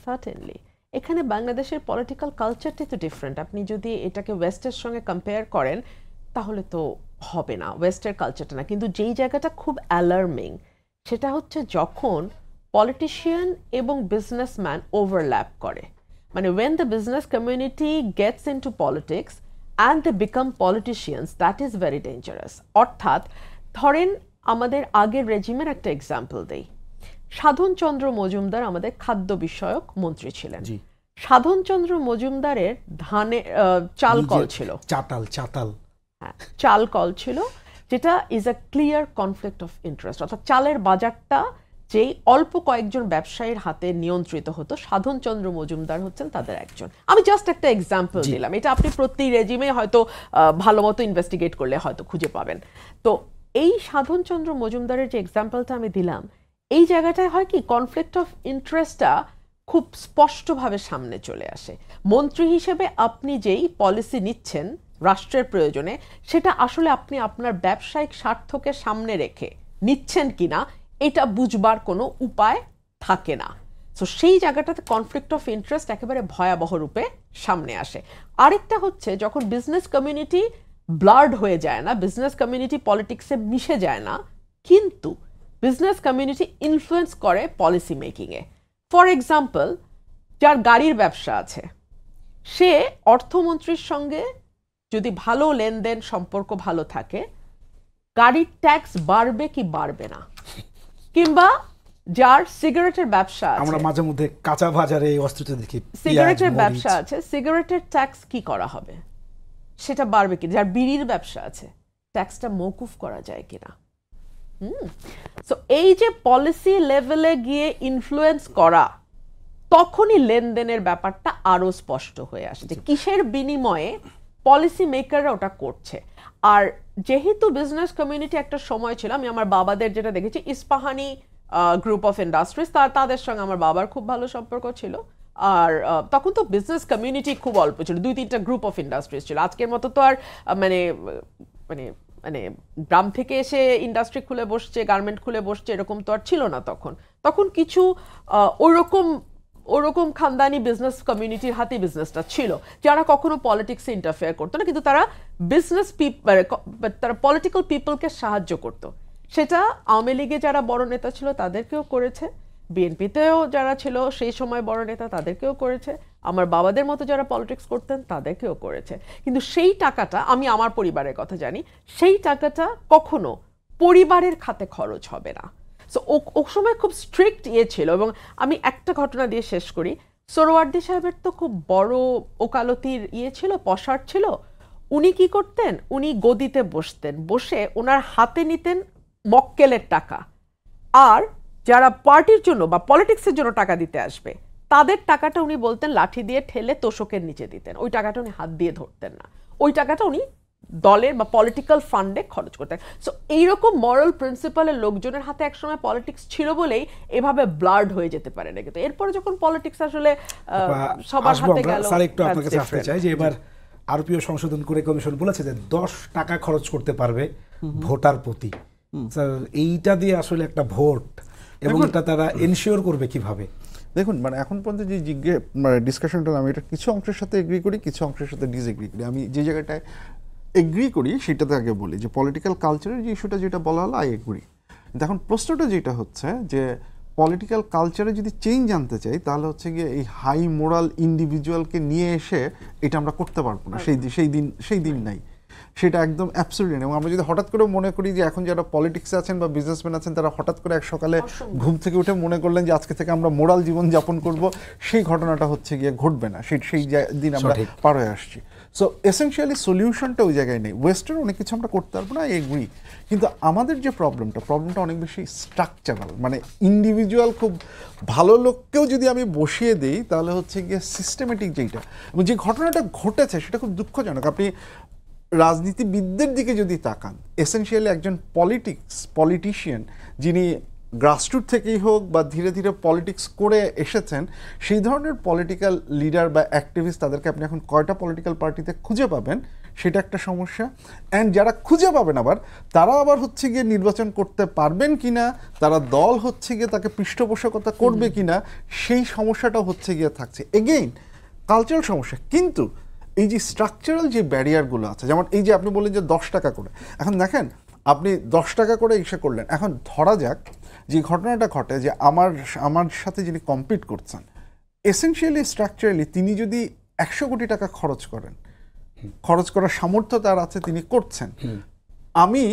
সার্টেনলি এখানে বাংলাদেশের পলিটিক্যাল কালচারটি তো ডিফারেন্ট। আপনি যদি এটাকে ওয়েস্টের সঙ্গে কম্পেয়ার করেন তাহলে তো হবে না, ওয়েস্টের কালচারটা না। কিন্তু যেই জায়গাটা খুব অ্যালার্মিং, সেটা হচ্ছে যখন পলিটিশিয়ান এবং বিজনেসম্যান ওভারল্যাপ করে, মানে when the business community gets into politics and they become politicians, that is very dangerous. অর্থাৎ ধরেন আমাদের আগের রেজিমের একটা এক্সাম্পল দেই, সাধনচন্দ্র মজুমদার আমাদের খাদ্য বিষয়ক মন্ত্রী ছিলেন। সাধনচন্দ্র মজুমদারের ধানের চাল কল ছিল, চাল কল ছিল, যেটা is a clear conflict of interest. অর্থাৎ চালের বাজারটা যেই অল্প কয়েকজন ব্যবসায়ীর হাতে নিয়ন্ত্রিত হতো, সাধনচন্দ্র মজুমদার হচ্ছেন তাদের একজন। আমি জাস্ট একটা এক্সাম্পল দিলাম, এটা আপনি প্রতি রেজিমে হয়তো ভালো মতো ইনভেস্টিগেট করলে হয়তো খুঁজে পাবেন। তো এই সাধনচন্দ্র মজুমদারের যে এক্সাম্পলটা আমি দিলাম, এই জায়গাটায় হয় কি কনফ্লিক্ট অফ ইন্টারেস্টটা খুব স্পষ্টভাবে সামনে চলে আসে। মন্ত্রী হিসেবে আপনি যেই পলিসি নিচ্ছেন রাষ্ট্রের প্রয়োজনে, সেটা আসলে আপনি আপনার ব্যবসায়িক স্বার্থকে সামনে রেখে নিচ্ছেন কিনা এটা বুঝবার কোনো উপায় থাকে না। সো সেই জায়গাটাতে কনফ্লিক্ট অফ ইন্টারেস্ট একেবারে ভয়াবহ রূপে সামনে আসে। আরেকটা হচ্ছে যখন বিজনেস কমিউনিটি ব্লার্ড হয়ে যায় না, বিজনেস কমিউনিটি পলিটিক্সে মিশে যায় না, কিন্তু বিজনেস কমিউনিটি ইনফ্লুয়েন্স করে পলিসি মেকিংয়ে। ফর এক্সাম্পল, যার গাড়ির ব্যবসা আছে, সে অর্থমন্ত্রীর সঙ্গে যদি ভালো লেনদেন সম্পর্ক ভালো থাকে, গাড়ির ট্যাক্স বাড়বে কি বাড়বে না। কিংবা যার সিগারেটের ব্যবসা আছে, আমরা মাঝে মধ্যে কাঁচা বাজারে এই অস্ত্রটা দেখি, সিগারেটের ব্যবসা আছে, সিগারেটের ট্যাক্স কি করা হবে, সেটা বাড়বে কি। যার বিড়ির ব্যবসা আছে, ট্যাক্সটা মওকুফ করা যায় কিনা। সো এই যে পলিসি লেভেলে গিয়ে ইনফ্লুয়েন্স করা, তখনই লেনদেনের ব্যাপারটা আরো স্পষ্ট হয়ে আসে যে কিসের বিনিময়ে পলিসি মেকাররা ওটা করছে। আর যেহেতু বিজনেস কমিউনিটি একটা সময় ছিল, আমি আমার বাবাদের যেটা দেখেছি, ইস্পাহানি গ্রুপ অফ ইন্ডাস্ট্রিজ, তাদের সঙ্গে আমার বাবার খুব ভালো সম্পর্ক ছিল। আর তখন তো বিজনেস কমিউনিটি খুব অল্প ছিল, 2-3টা গ্রুপ অফ ইন্ডাস্ট্রিজ ছিল। আজকের মতো তো আর মানে মানে মানে গ্রাম থেকে এসে ইন্ডাস্ট্রি খুলে বসছে, গার্মেন্ট খুলে বসছে, এরকম তো আর ছিল না তখন। তখন কিছু ওরকম খানদানি বিজনেস কমিউনিটির হাতে বিজনেসটা ছিল, যারা কখনো পলিটিক্সে ইন্টারফেয়ার করতো না, কিন্তু তারা তারা পলিটিক্যাল পিপলকে সাহায্য করতো। সেটা আওয়ামী লীগে যারা বড় নেতা ছিল তাদেরকেও করেছে, বিএনপিতেও যারা ছিল সেই সময় বড় নেতা তাদেরকেও করেছে, আমার বাবাদের মতো যারা পলিটিক্স করতেন তাদেরকেও করেছে। কিন্তু সেই টাকাটা, আমি আমার পরিবারের কথা জানি, সেই টাকাটা কখনো পরিবারের খাতে খরচ হবে না। সো ও সময় খুব স্ট্রিক্ট ছিল। এবং আমি একটা ঘটনা দিয়ে শেষ করি। সোহরাওয়ার্দী সাহেবের তো খুব বড় ওকালতির ছিল, পসার ছিল। উনি কি করতেন, উনি গদিতে বসতেন, বসে ওনার হাতে নিতেন মক্কেলের টাকা, আর যারা পার্টির জন্য বা পলিটিক্সের জন্য টাকা দিতে আসবে তাদের টাকাটা উনি বলতেন লাঠি দিয়ে ঠেলে তোষকের নিচে দিতেন। ওই টাকাটা উনি হাত দিয়ে ধরতেন না, ওই টাকাটা উনি দলের বা পলিটিক্যাল ফান্ডে খরচ করতেন। সো এইরকম মরাল প্রিন্সিপালের লোকজনের হাতে একসময় পলিটিক্স ছিল বলেই এভাবে ব্লার্ড হয়ে যেতে পারে না। কিন্তু এরপরে যখন পলিটিক্স আসলে সবার হাতে গেল, স্যার একটু আপনার কাছে আসতে চাই যে এবার আরপিও সংশোধন করে কমিশন বলেছে যে 10 টাকা খরচ করতে পারবে ভোটার প্রতি। স্যার এইটা দিয়ে আসলে একটা ভোট এবং এটা তারা এনশিওর করবে কিভাবে? দেখুন, মানে এখন পর্যন্ত যে ডিসকাশনটা, আমি এটা কিছু অংশের সাথে এগ্রি করি, কিছু অংশের সাথে ডিসএগ্রি করি। আমি যে জায়গাটায় এগ্রি করি সেটাতে আগে বলি যে পলিটিক্যাল কালচারের যে ইস্যুটা যেটা বলা হলো, আই এগ্রি। এখন প্রশ্নটা যেটা হচ্ছে যে পলিটিক্যাল কালচারে যদি চেঞ্জ আনতে চাই, তাহলে হচ্ছে গিয়ে এই হাই মোরাল ইন্ডিভিজুয়ালকে নিয়ে এসে এটা আমরা করতে পারবো না। সেই দিন নাই, সেটা একদম অ্যাবসলিউট। এবং আমরা যদি হঠাৎ করে মনে করি যে এখন যারা পলিটিক্সে আছেন বা বিজনেসম্যান আছেন, তারা হঠাৎ করে এক সকালে ঘুম থেকে উঠে মনে করলেন যে আজকে থেকে আমরা মোরাল জীবন যাপন করব, সেই ঘটনাটা হচ্ছে গিয়ে ঘটবে না। সেই দিন আমরা পার হয়ে আসছি। সো এসেনশিয়ালি সলিউশনটা ওই জায়গায় নেই। ওয়েস্টার্ন অনেক কিছু আমরা করতে পারবো না, এগ্রি। কিন্তু আমাদের যে প্রবলেমটা অনেক বেশি স্ট্রাকচারাল। মানে ইন্ডিভিজুয়াল খুব ভালো লোককেও যদি আমি বসিয়ে দিই, তাহলে হচ্ছে গিয়ে সিস্টেমেটিক যেটা এবং যে ঘটনাটা ঘটেছে সেটা খুব দুঃখজনক। আপনি রাজনীতিবিদদের দিকে যদি তাকান, এসেনশিয়ালি একজন পলিটিশিয়ান যিনি গ্রাসরুট থেকেই হোক বা ধীরে ধীরে পলিটিক্স করে এসেছেন, সেই ধরনের পলিটিক্যাল লিডার বা অ্যাক্টিভিস্ট তাদেরকে আপনি এখন কয়টা পলিটিক্যাল পার্টিতে খুঁজে পাবেন, সেটা একটা সমস্যা। অ্যান্ড যারা খুঁজে পাবেন তারা আবার হচ্ছে গিয়ে নির্বাচন করতে পারবেন কিনা, তারা দল হচ্ছে গিয়ে তাকে পৃষ্ঠপোষকতা করবে কিনা, সেই সমস্যাটা হচ্ছে গিয়ে থাকছে। এগেইন কালচারাল সমস্যা। কিন্তু এই যে স্ট্রাকচারাল যে ব্যারিয়ারগুলো আছে, যেমন এই যে আপনি বললেন যে 10 টাকা করে, এখন দেখেন আপনি 10 টাকা করে ইসে করলেন। এখন ধরা যাক যে ঘটনাটা ঘটে যে আমার সাথে যিনি কম্পিট করছেন, এসেনশিয়ালি স্ট্রাকচারালি তিনি যদি 100 কোটি টাকা খরচ করার সামর্থ্য তার আছে, তিনি করছেন। আমি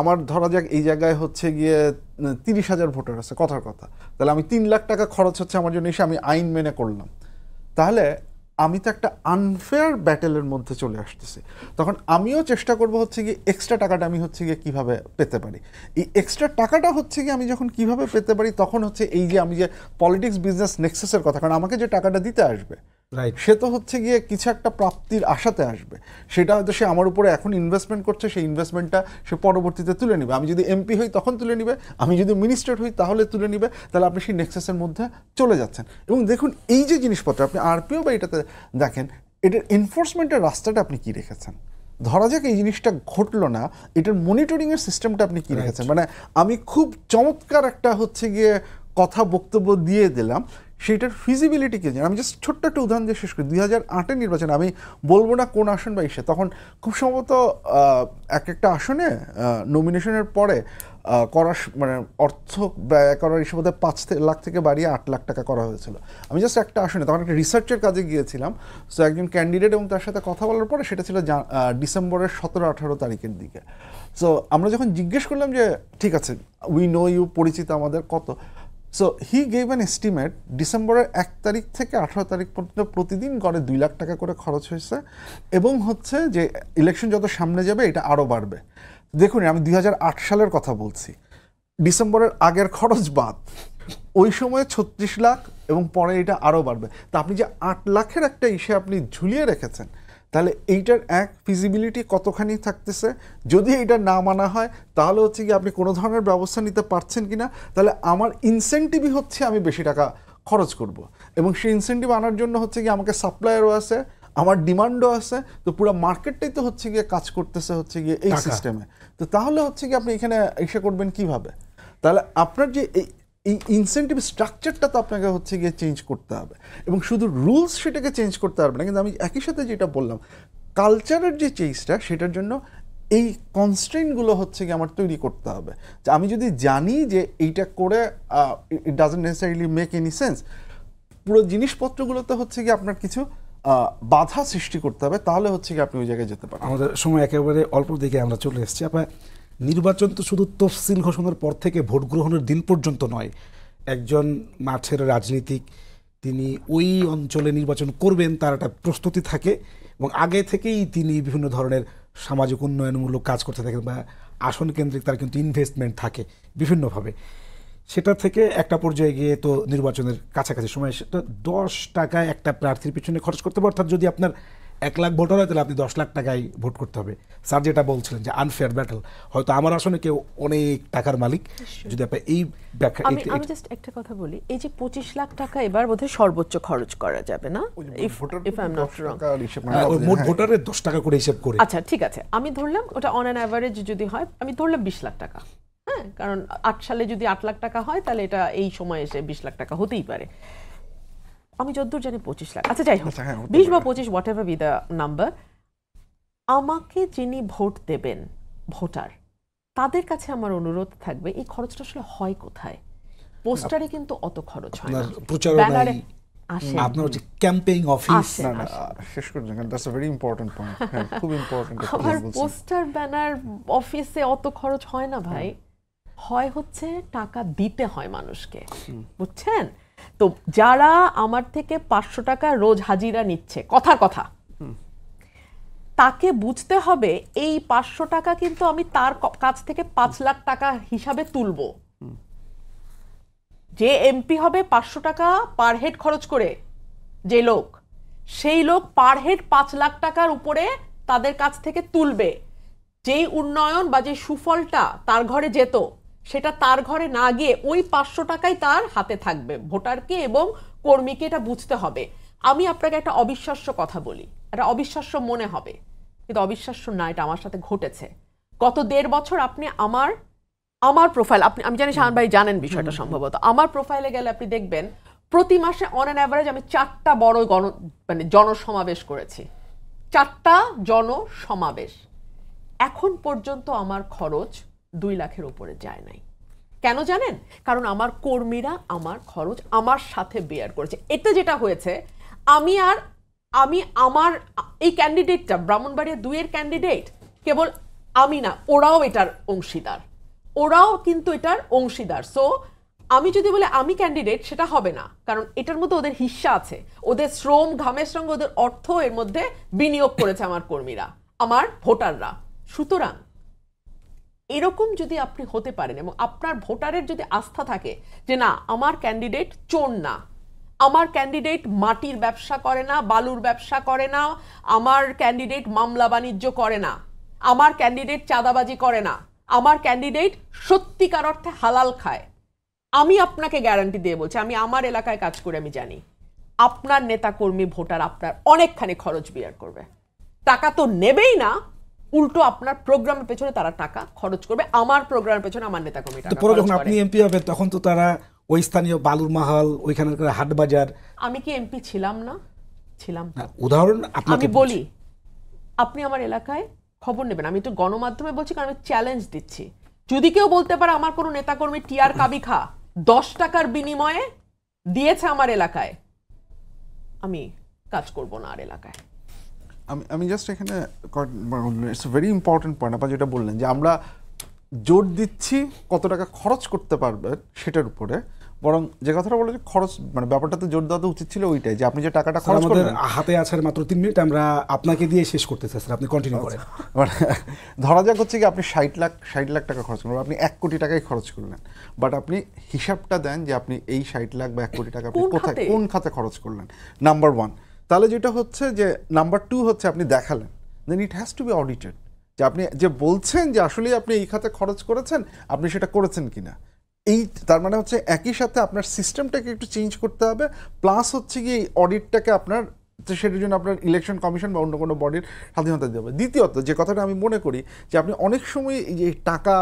আমার ধরা যাক এই জায়গায় হচ্ছে গিয়ে 30,000 ভোটার আছে, কথার কথা, তাহলে আমি 3 লাখ টাকা খরচ হচ্ছে আমার জন্য, এসে আমি আইন মেনে করলাম, তাহলে আমি তো একটা আনফেয়ার ব্যাটেলের মধ্যে চলে আসতেছি, তখন আমিও চেষ্টা করব হচ্ছে গিয়ে এক্সট্রা টাকাটা আমি হচ্ছে গিয়ে কীভাবে পেতে পারি। এই এক্সট্রা টাকাটা হচ্ছে গিয়ে আমি যখন কীভাবে পেতে পারি, তখন হচ্ছে এই যে আমি যে পলিটিক্স বিজনেস নেক্সাসের কথা, কারণ আমাকে যে টাকাটা দিতে আসবে সে তো হচ্ছে গিয়ে কিছু একটা প্রাপ্তির আশাতে আসবে, সেটা হয়তো সে আমার উপরে এখন ইনভেস্টমেন্ট করছে, সেই ইনভেস্টমেন্টটা সে পরবর্তীতে তুলে নিবে। আমি যদি এমপি হই তখন তুলে নিবে, আমি যদি মিনিস্টার হই তাহলে তুলে নিবে, তাহলে আপনি সেই নেক্সাসের মধ্যে চলে যাচ্ছেন। এবং দেখুন এই যে জিনিসপত্র আপনি আরপিও বা এটাতে দেখেন, এটার এনফোর্সমেন্টের রাস্তাটা আপনি কি রেখেছেন। ধরা যাক এই জিনিসটা ঘটলো না, এটার মনিটরিংয়ের সিস্টেমটা আপনি কি রেখেছেন। মানে আমি খুব চমৎকার একটা হচ্ছে গিয়ে কথা বক্তব্য দিয়ে দিলাম, সেইটার ফিজিবিলিটি কি জানি। আমি জাস্ট ছোট্ট একটা উদাহরণ দিয়ে শেষ করি। 2008-এর নির্বাচন, আমি বলবো না কোন আসন বা ইসে, তখন খুব সম্ভবত এক একটা আসনে নমিনেশনের পরে মানে অর্থ ব্যয় করার হিসেবে 5 লাখ থেকে বাড়িয়ে 8 লাখ টাকা করা হয়েছিল। আমি জাস্ট একটা আসনে তখন একটা রিসার্চের কাজে গিয়েছিলাম, সো একজন ক্যান্ডিডেট এবং তার সাথে কথা বলার পরে সেটা ছিল ডিসেম্বরের 17-18 তারিখের দিকে। সো আমরা যখন জিজ্ঞেস করলাম যে ঠিক আছে উই নো ইউ, পরিচিত আমাদের কত, so he gave an estimate ডিসেম্বরের 1 তারিখ থেকে 18 তারিখ পর্যন্ত প্রতিদিন গড়ে 2 লাখ টাকা করে খরচ হয়েছে, এবং হচ্ছে যে ইলেকশন যত সামনে যাবে এটা আরও বাড়বে। দেখুন আমি 2008 সালের কথা বলছি, ডিসেম্বরের আগের খরচ বাদ, ওই সময়ে 36 লাখ এবং পরে এটা আরও বাড়বে। তা আপনি যে 8 লাখের একটা ইসে আপনি ঝুলিয়ে রেখেছেন, তাহলে এইটার এক ফিজিবিলিটি কতখানি থাকতেছে। যদি এটা না মানা হয় তাহলে হচ্ছে কি আপনি কোনো ধরনের ব্যবস্থা নিতে পারছেন কিনা, তাহলে আমার ইনসেন্টিভই হচ্ছে আমি বেশি টাকা খরচ করব, এবং সেই ইনসেন্টিভ আনার জন্য হচ্ছে কি আমাকে সাপ্লায়ারও আছে, আমার ডিমান্ডও আছে, তো পুরো মার্কেটটাই তো হচ্ছে গিয়ে কাজ করতেছে হচ্ছে গিয়ে এই সিস্টেমে। তো তাহলে হচ্ছে কি আপনি এখানে এসে করবেন কিভাবে? তাহলে আপনার যে এই ইনসেন্টিভ স্ট্রাকচারটা তো আপনাকে হচ্ছে গিয়ে চেঞ্জ করতে হবে, এবং শুধু রুলস সেটাকে চেঞ্জ করতে পারবে না। কিন্তু আমি একই সাথে যেটা বললাম, কালচারের যে চেঞ্জটা, সেটার জন্য এই কনস্ট্রেন্টগুলো হচ্ছে গিয়ে আমার তৈরি করতে হবে। যে আমি যদি জানি যে এইটা করে it doesn't necessarily make any sense, পুরো জিনিসপত্রগুলোতে হচ্ছে গিয়ে আপনার কিছু বাধা সৃষ্টি করতে হবে, তাহলে হচ্ছে গিয়ে আপনি ওই জায়গায় যেতে পারেন। আমাদের সময় একেবারে অল্প দিকে আমরা চলে এসেছি। আপনার নির্বাচন তো শুধু তফসিল ঘোষণার পর থেকে ভোট গ্রহণের দিন পর্যন্ত নয়। একজন মাঠের রাজনীতিক তিনি ওই অঞ্চলে নির্বাচন করবেন তার একটা প্রস্তুতি থাকে, এবং আগে থেকেই তিনি বিভিন্ন ধরনের সামাজিক উন্নয়নমূলক কাজ করতে থাকেন, বা আসন কেন্দ্রিক তার কিন্তু ইনভেস্টমেন্ট থাকে বিভিন্নভাবে। সেটা থেকে একটা পর্যায়ে গিয়ে তো নির্বাচনের কাছাকাছি সময় সেটা 10 টাকায় একটা প্রার্থীর পিছনে খরচ করতে হবে। অর্থাৎ যদি আপনার 1 লাখ ভোটার হয় তাহলে আপনি 10 লাখ টাকায় ভোট করতে হবে। স্যার যেটা বলছিলেন যে আনফেয়ার ব্যাটল, হয়তো আমার আসনে কেউ অনেক টাকার মালিক, যদি আপনি এই ব্যাখ্যা। আমি জাস্ট একটা কথা বলি, এই যে 25 লাখ টাকা এবার বোধহয় সর্বোচ্চ খরচ করা যাবে না, if I am not wrong, মোট ভোটারের 10 টাকা করে হিসেব করে। আচ্ছা ঠিক আছে, আমি ধরলাম ওটা অন অ্যান অ্যাভারেজ যদি হয়, আমি ধরলাম 20 লাখ টাকা। হ্যাঁ, কারণ 8 সালে যদি 8 লাখ টাকা হয় তাহলে এটা এই সময় এসে 20 লাখ টাকা হতেই পারে। আমি যতদূর জানি 25 লাখ, আচ্ছা যাই হোক 20 বা 25 what ever be the number, আমাকে যিনি ভোট দেবেন ভোটার, তাদের কাছে আমার অনুরোধ থাকবে এই খরচটা আসলে হয় কোথায়। পোস্টারে কিন্তু অত খরচ হয় না, ব্যানারে আসে, আপনার হচ্ছে ক্যাম্পেইন অফিস, না শেষ করে দেখেন, that's a very important point. হ্যাঁ, খুব ইম্পর্টেন্ট। আমার পোস্টার ব্যানার অফিসে অত খরচ হয় না ভাই, হয় হচ্ছে টাকা দিতে হয় মানুষকে, বুঝছেন? তো যারা আমার থেকে 500 টাকা রোজ হাজিরা নিচ্ছে, কথার কথা, তাকে বুঝতে হবে এই 500 টাকা কিন্তু আমি তার কাছ থেকে 5 লাখ টাকা হিসাবে তুলবো। যে এমপি হবে 500 টাকা পার হেড খরচ করে, যে লোক, সেই লোক পার হেড 5 লাখ টাকার উপরে তাদের কাছ থেকে তুলবে। যেই উন্নয়ন বা যে সুফলটা তার ঘরে যেত, সেটা তার ঘরে না গিয়ে ওই 500 টাকাই তার হাতে থাকবে। ভোটারকে এবং কর্মীকে এটা বুঝতে হবে। আমি আপনাকে একটা অবিশ্বাস্য কথা বলি, এটা অবিশ্বাস্য মনে হবে কিন্তু অবিশ্বাস্য না, এটা আমার সাথে ঘটেছে। গত 1.5 বছর আপনি আমার প্রোফাইল, আমি জানি শাহান ভাই জানেন বিষয়টা সম্ভবত, আমার প্রোফাইলে গেলে আপনি দেখবেন প্রতি মাসে অন অ্যান অ্যাভারেজ আমি 4টা বড় জনসমাবেশ করেছি, 4টা জনসমাবেশ। এখন পর্যন্ত আমার খরচ 2 লাখের উপরে যায় নাই। কেন জানেন? কারণ আমার কর্মীরা আমার খরচ আমার সাথে বেয়ার করেছে। এতে যেটা হয়েছে, আমি আমার এই ক্যান্ডিডেটটা, ব্রাহ্মণবাড়িয়া 2 এর ক্যান্ডিডেট, কেবল আমি না, ওরাও এটার অংশীদার, ওরাও কিন্তু এটার অংশীদার। সো আমি যদি বলি আমি ক্যান্ডিডেট, সেটা হবে না, কারণ এটার মধ্যে ওদের হিস্সা আছে, ওদের শ্রম ঘামের সঙ্গে ওদের অর্থ এর মধ্যে বিনিয়োগ করেছে আমার কর্মীরা, আমার ভোটাররা। সুতরাং এরকম যদি আপনি হতে পারেন এবং আপনার ভোটারের যদি আস্থা থাকে যে না আমার ক্যান্ডিডেট চোর না, আমার ক্যান্ডিডেট মাটির ব্যবসা করে না, বালুর ব্যবসা করে না, আমার ক্যান্ডিডেট মামলা বাণিজ্য করে না, আমার ক্যান্ডিডেট চাঁদাবাজি করে না, আমার ক্যান্ডিডেট সত্যিকার অর্থে হালাল খায়, আমি আপনাকে গ্যারান্টি দিয়ে বলছি, আমি আমার এলাকায় কাজ করে আমি জানি আপনার নেতাকর্মী ভোটার আপনার অনেকখানি খরচ বিয়ার করবে। টাকা তো নেবেই না, উল্টো আপনার প্রোগ্রামের পেছনে তারা টাকা খরচ করবে, আমার প্রোগ্রামের পেছনে আমার নেতাকর্মী টাকা পরে খরচ যখন করে। আপনি এমপি হবেন তখন তো তারা ওই স্থানীয় বালুর মহল, ওইখানকার হাট বাজার। আমি কি এমপি ছিলাম না? ছিলাম। উদাহরণ আপনাকে আমি বলি, আপনি আমার এলাকায় খবর নেবেন, আমি তো গণমাধ্যমে বলছি কারণ আমি চ্যালেঞ্জ দিচ্ছি। যদি কেউ বলতে পারে আমার কোনো নেতাকর্মী টিআর কাবিখা 10 টাকার বিনিময়ে দিয়েছে আমার এলাকায়, আমি কাজ করব না আর এলাকায়। আমি জাস্ট এখানে ইটস ভেরি ইম্পর্টেন্ট পয়েন্ট আপনি যেটা বললেন যে আমরা জোর দিচ্ছি কত টাকা খরচ করতে পারবেন সেটার উপরে, বরং যে কথাটা বলে যে খরচ মানে ব্যাপারটাতে জোর দেওয়া উচিত ছিল ওইটাই যে আপনি যে টাকাটা খরচ আমাদের করবেন। হাতে আছে আর মাত্র 3 মিনিট, আমরা আপনাকে দিয়ে শেষ করতে চাই স্যার, আপনি কন্টিনিউ করেন। মানে ধরা যাক হচ্ছে কি আপনি 60 লাখ টাকা খরচ করলেন, আপনি 1 কোটি টাকাই খরচ করলেন, বাট আপনি হিসাবটা দেন যে আপনি এই 60 লাখ বা 1 কোটি টাকা আপনি কোথায় কোন খাতে খরচ করলেন, নাম্বার 1। তাহলে যেটা হচ্ছে যে নাম্বার 2 হচ্ছে আপনি দেখালেন, then it has to be audited যে আপনি যে বলছেন যে আসলে আপনি এই খাতে খরচ করেছেন, আপনি সেটা করেছেন কিনা। এই তার মানে হচ্ছে একই সাথে আপনার সিস্টেমটাকে একটু চেঞ্জ করতে হবে, প্লাস হচ্ছে কি এই অডিটটাকে আপনার সেটার জন্য আপনার ইলেকশন কমিশন বা অন্য কোনো বডির স্বাধীনতা দেবে। দ্বিতীয়ত যে কথাটা আমি মনে করি যে আপনি অনেক সময় এই যে টাকা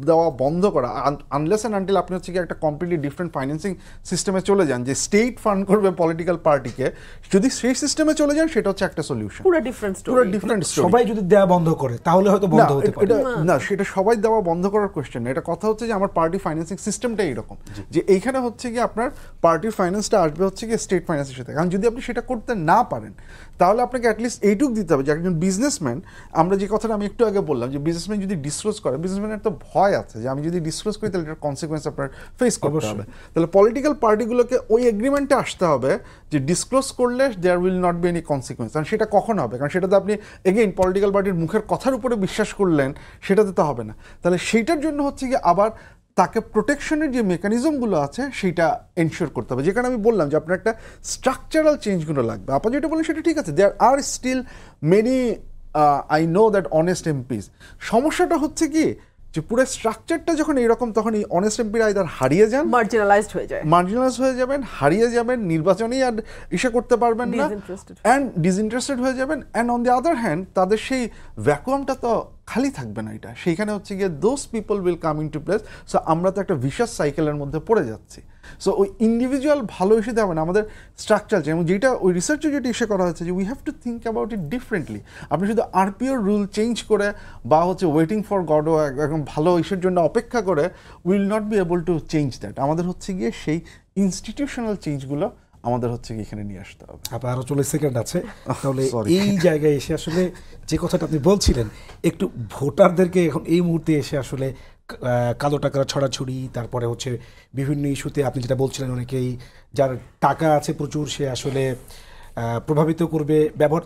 দেওয়া বন্ধ করা, আনলেস অ্যান্ড আনটিল আপনি হচ্ছে কি একটা কমপ্লিটলি ডিফারেন্ট ফাইন্যান্সিং সিস্টেমে চলে যান যে স্টেট ফান্ড করবে পলিটিক্যাল পার্টিকে, যদি সেই সিস্টেমে চলে যান সেটা হচ্ছে একটা সলিউশন, পুরো ডিফারেন্ট পুরো ডিফারেন্ট। সবাই যদি দেওয়া বন্ধ করে তাহলে হয়তো বন্ধ হতে পারে না, সেটা সবাই দেওয়া বন্ধ করার কোয়েশ্চেন না, এটা কথা হচ্ছে যে আমার পার্টি ফাইন্যান্সিং সিস্টেমটাই এরকম যে এইখানে হচ্ছে কি আপনার পার্টির ফাইন্যান্সটা আসবে হচ্ছে কি স্টেট ফাইন্যান্সের সাথে। কারণ যদি আপনি সেটা করতে না পারেন তাহলে আপনাকে অ্যাটলিস্ট এইটুক দিতে হবে যে একজন বিজনেসম্যান, আমরা যে কথাটা আমি একটু আগে বললাম যে বিজনেসম্যান যদি ডিসক্লোজ করে, বিজনেসম্যানের তো ভয় আছে যে আমি যদি ডিসক্লোজ করি তাহলে এটার কনসিকুয়েন্স আপনার ফেস করতে হবে। তাহলে পলিটিক্যাল পার্টিগুলোকে ওই এগ্রিমেন্টে আসতে হবে যে ডিসক্লোজ করলে there will not be any consequence. কারণ সেটা কখন হবে? কারণ সেটাতে আপনি এগেইন পলিটিক্যাল পার্টির মুখের কথার উপরে বিশ্বাস করলেন, সেটাতে তো হবে না। তাহলে সেইটার জন্য হচ্ছে কি আবার তাকে প্রোটেকশনের যে মেকানিজমগুলো আছে সেইটা এনশিওর করতে হবে, যেখানে আমি বললাম যে আপনার একটা স্ট্রাকচারাল চেঞ্জগুলো লাগবে। আপনি যেটা বলেন সেটা ঠিক আছে, there are still many I know that honest MPs. সমস্যাটা হচ্ছে কি যে পুরো স্ট্রাকচারটা যখন এইরকম তখন এই অনেস্ট এমপিরা আইদার হারিয়ে যান, মার্জিনালাইজড হয়ে যায়, মার্জিনালাইজ হয়ে যাবেন, হারিয়ে যাবেন, নির্বাচনেই আর ইসে করতে পারবেন না, অ্যান্ড ডিসইন্টারেস্টেড হয়ে যাবেন। And on the other hand তাদের সেই ভ্যাকুয়ামটা তো খালি থাকবে না, এটা সেইখানে হচ্ছে গিয়ে those people will come in to place. So আমরা তো একটা ভিশাস সাইকেলের মধ্যে পড়ে যাচ্ছি। সো ওই ইন্ডিভিজুয়াল ভালো ইস্যুতে হবে না, আমাদের স্ট্রাকচার যেমন যেটা ওই রিসার্চে যেটা ইস্যু করা হয়েছে যে we have to think about it differently. আপনি শুধু আরপিওর রুল চেঞ্জ করে বা হচ্ছে ওয়েটিং ফর গড একদম ভালো ইস্যুর জন্য অপেক্ষা করে will not be able to change that. আমাদের হচ্ছে গিয়ে সেই ইনস্টিটিউশনাল চেঞ্জগুলো আমাদের হচ্ছে কি এখানে নিয়ে আসতে হবে। আপনার আরো 40 সেকেন্ড আছে, তাহলে এই জায়গায় এসে আসলে যে কথাটা আপনি বলছিলেন একটু ভোটারদেরকে এখন এই মুহূর্তে এসে আসলে কালো টাকার ছড়াছড়ি, তারপরে হচ্ছে বিভিন্ন ইস্যুতে আপনি যেটা বলছিলেন অনেকেই যার টাকা আছে প্রচুর সে আসলে প্রভাবিত করবে ব্যবহার,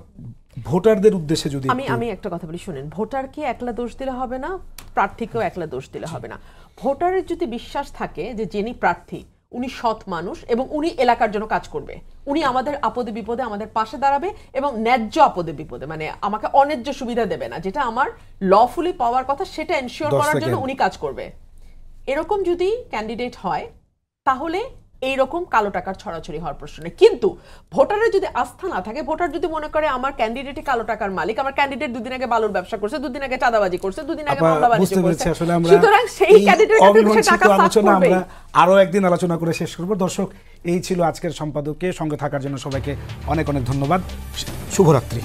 ভোটারদের উদ্দেশ্যে যদি আমি একটা কথা বলি শুনেন, ভোটারকে একলা দোষ দিলে হবে না, প্রার্থীকেও একলা দোষ দিলে হবে না। ভোটারের যদি বিশ্বাস থাকে যে যিনি প্রার্থী উনি সৎ মানুষ এবং উনি এলাকার জন্য কাজ করবে, উনি আমাদের আপদে বিপদে আমাদের পাশে দাঁড়াবে এবং ন্যায্য আপদে বিপদে মানে আমাকে অন্যায্য সুবিধা দেবে না, যেটা আমার লফুলি পাওয়ার কথা সেটা এনশিওর করার জন্য উনি কাজ করবে, এরকম যদি ক্যান্ডিডেট হয় তাহলে এইরকম কালো টাকার ছড়াছড়ি হওয়ার প্রশ্ন নেই। কিন্তু ভোটারের যদি আস্থা না থাকে, ভোটার যদি মনে করে আমার ক্যান্ডিডেটই কালো টাকার মালিক, আমার ক্যান্ডিডেট দুদিন আগে বালুর ব্যবসা করছে, দুদিন আগে চাঁদাবাজি করছে, দুদিন আগে মামলাবাজি করছে, সুতরাং সেই ক্যান্ডিডেটের টাকা সাফ করবে। আমরা আরো একদিন আলোচনা করে শেষ করব। দর্শক, এই ছিল আজকের সম্পাদককে, সঙ্গে থাকার জন্য সবাইকে অনেক অনেক ধন্যবাদ। শুভরাত্রি।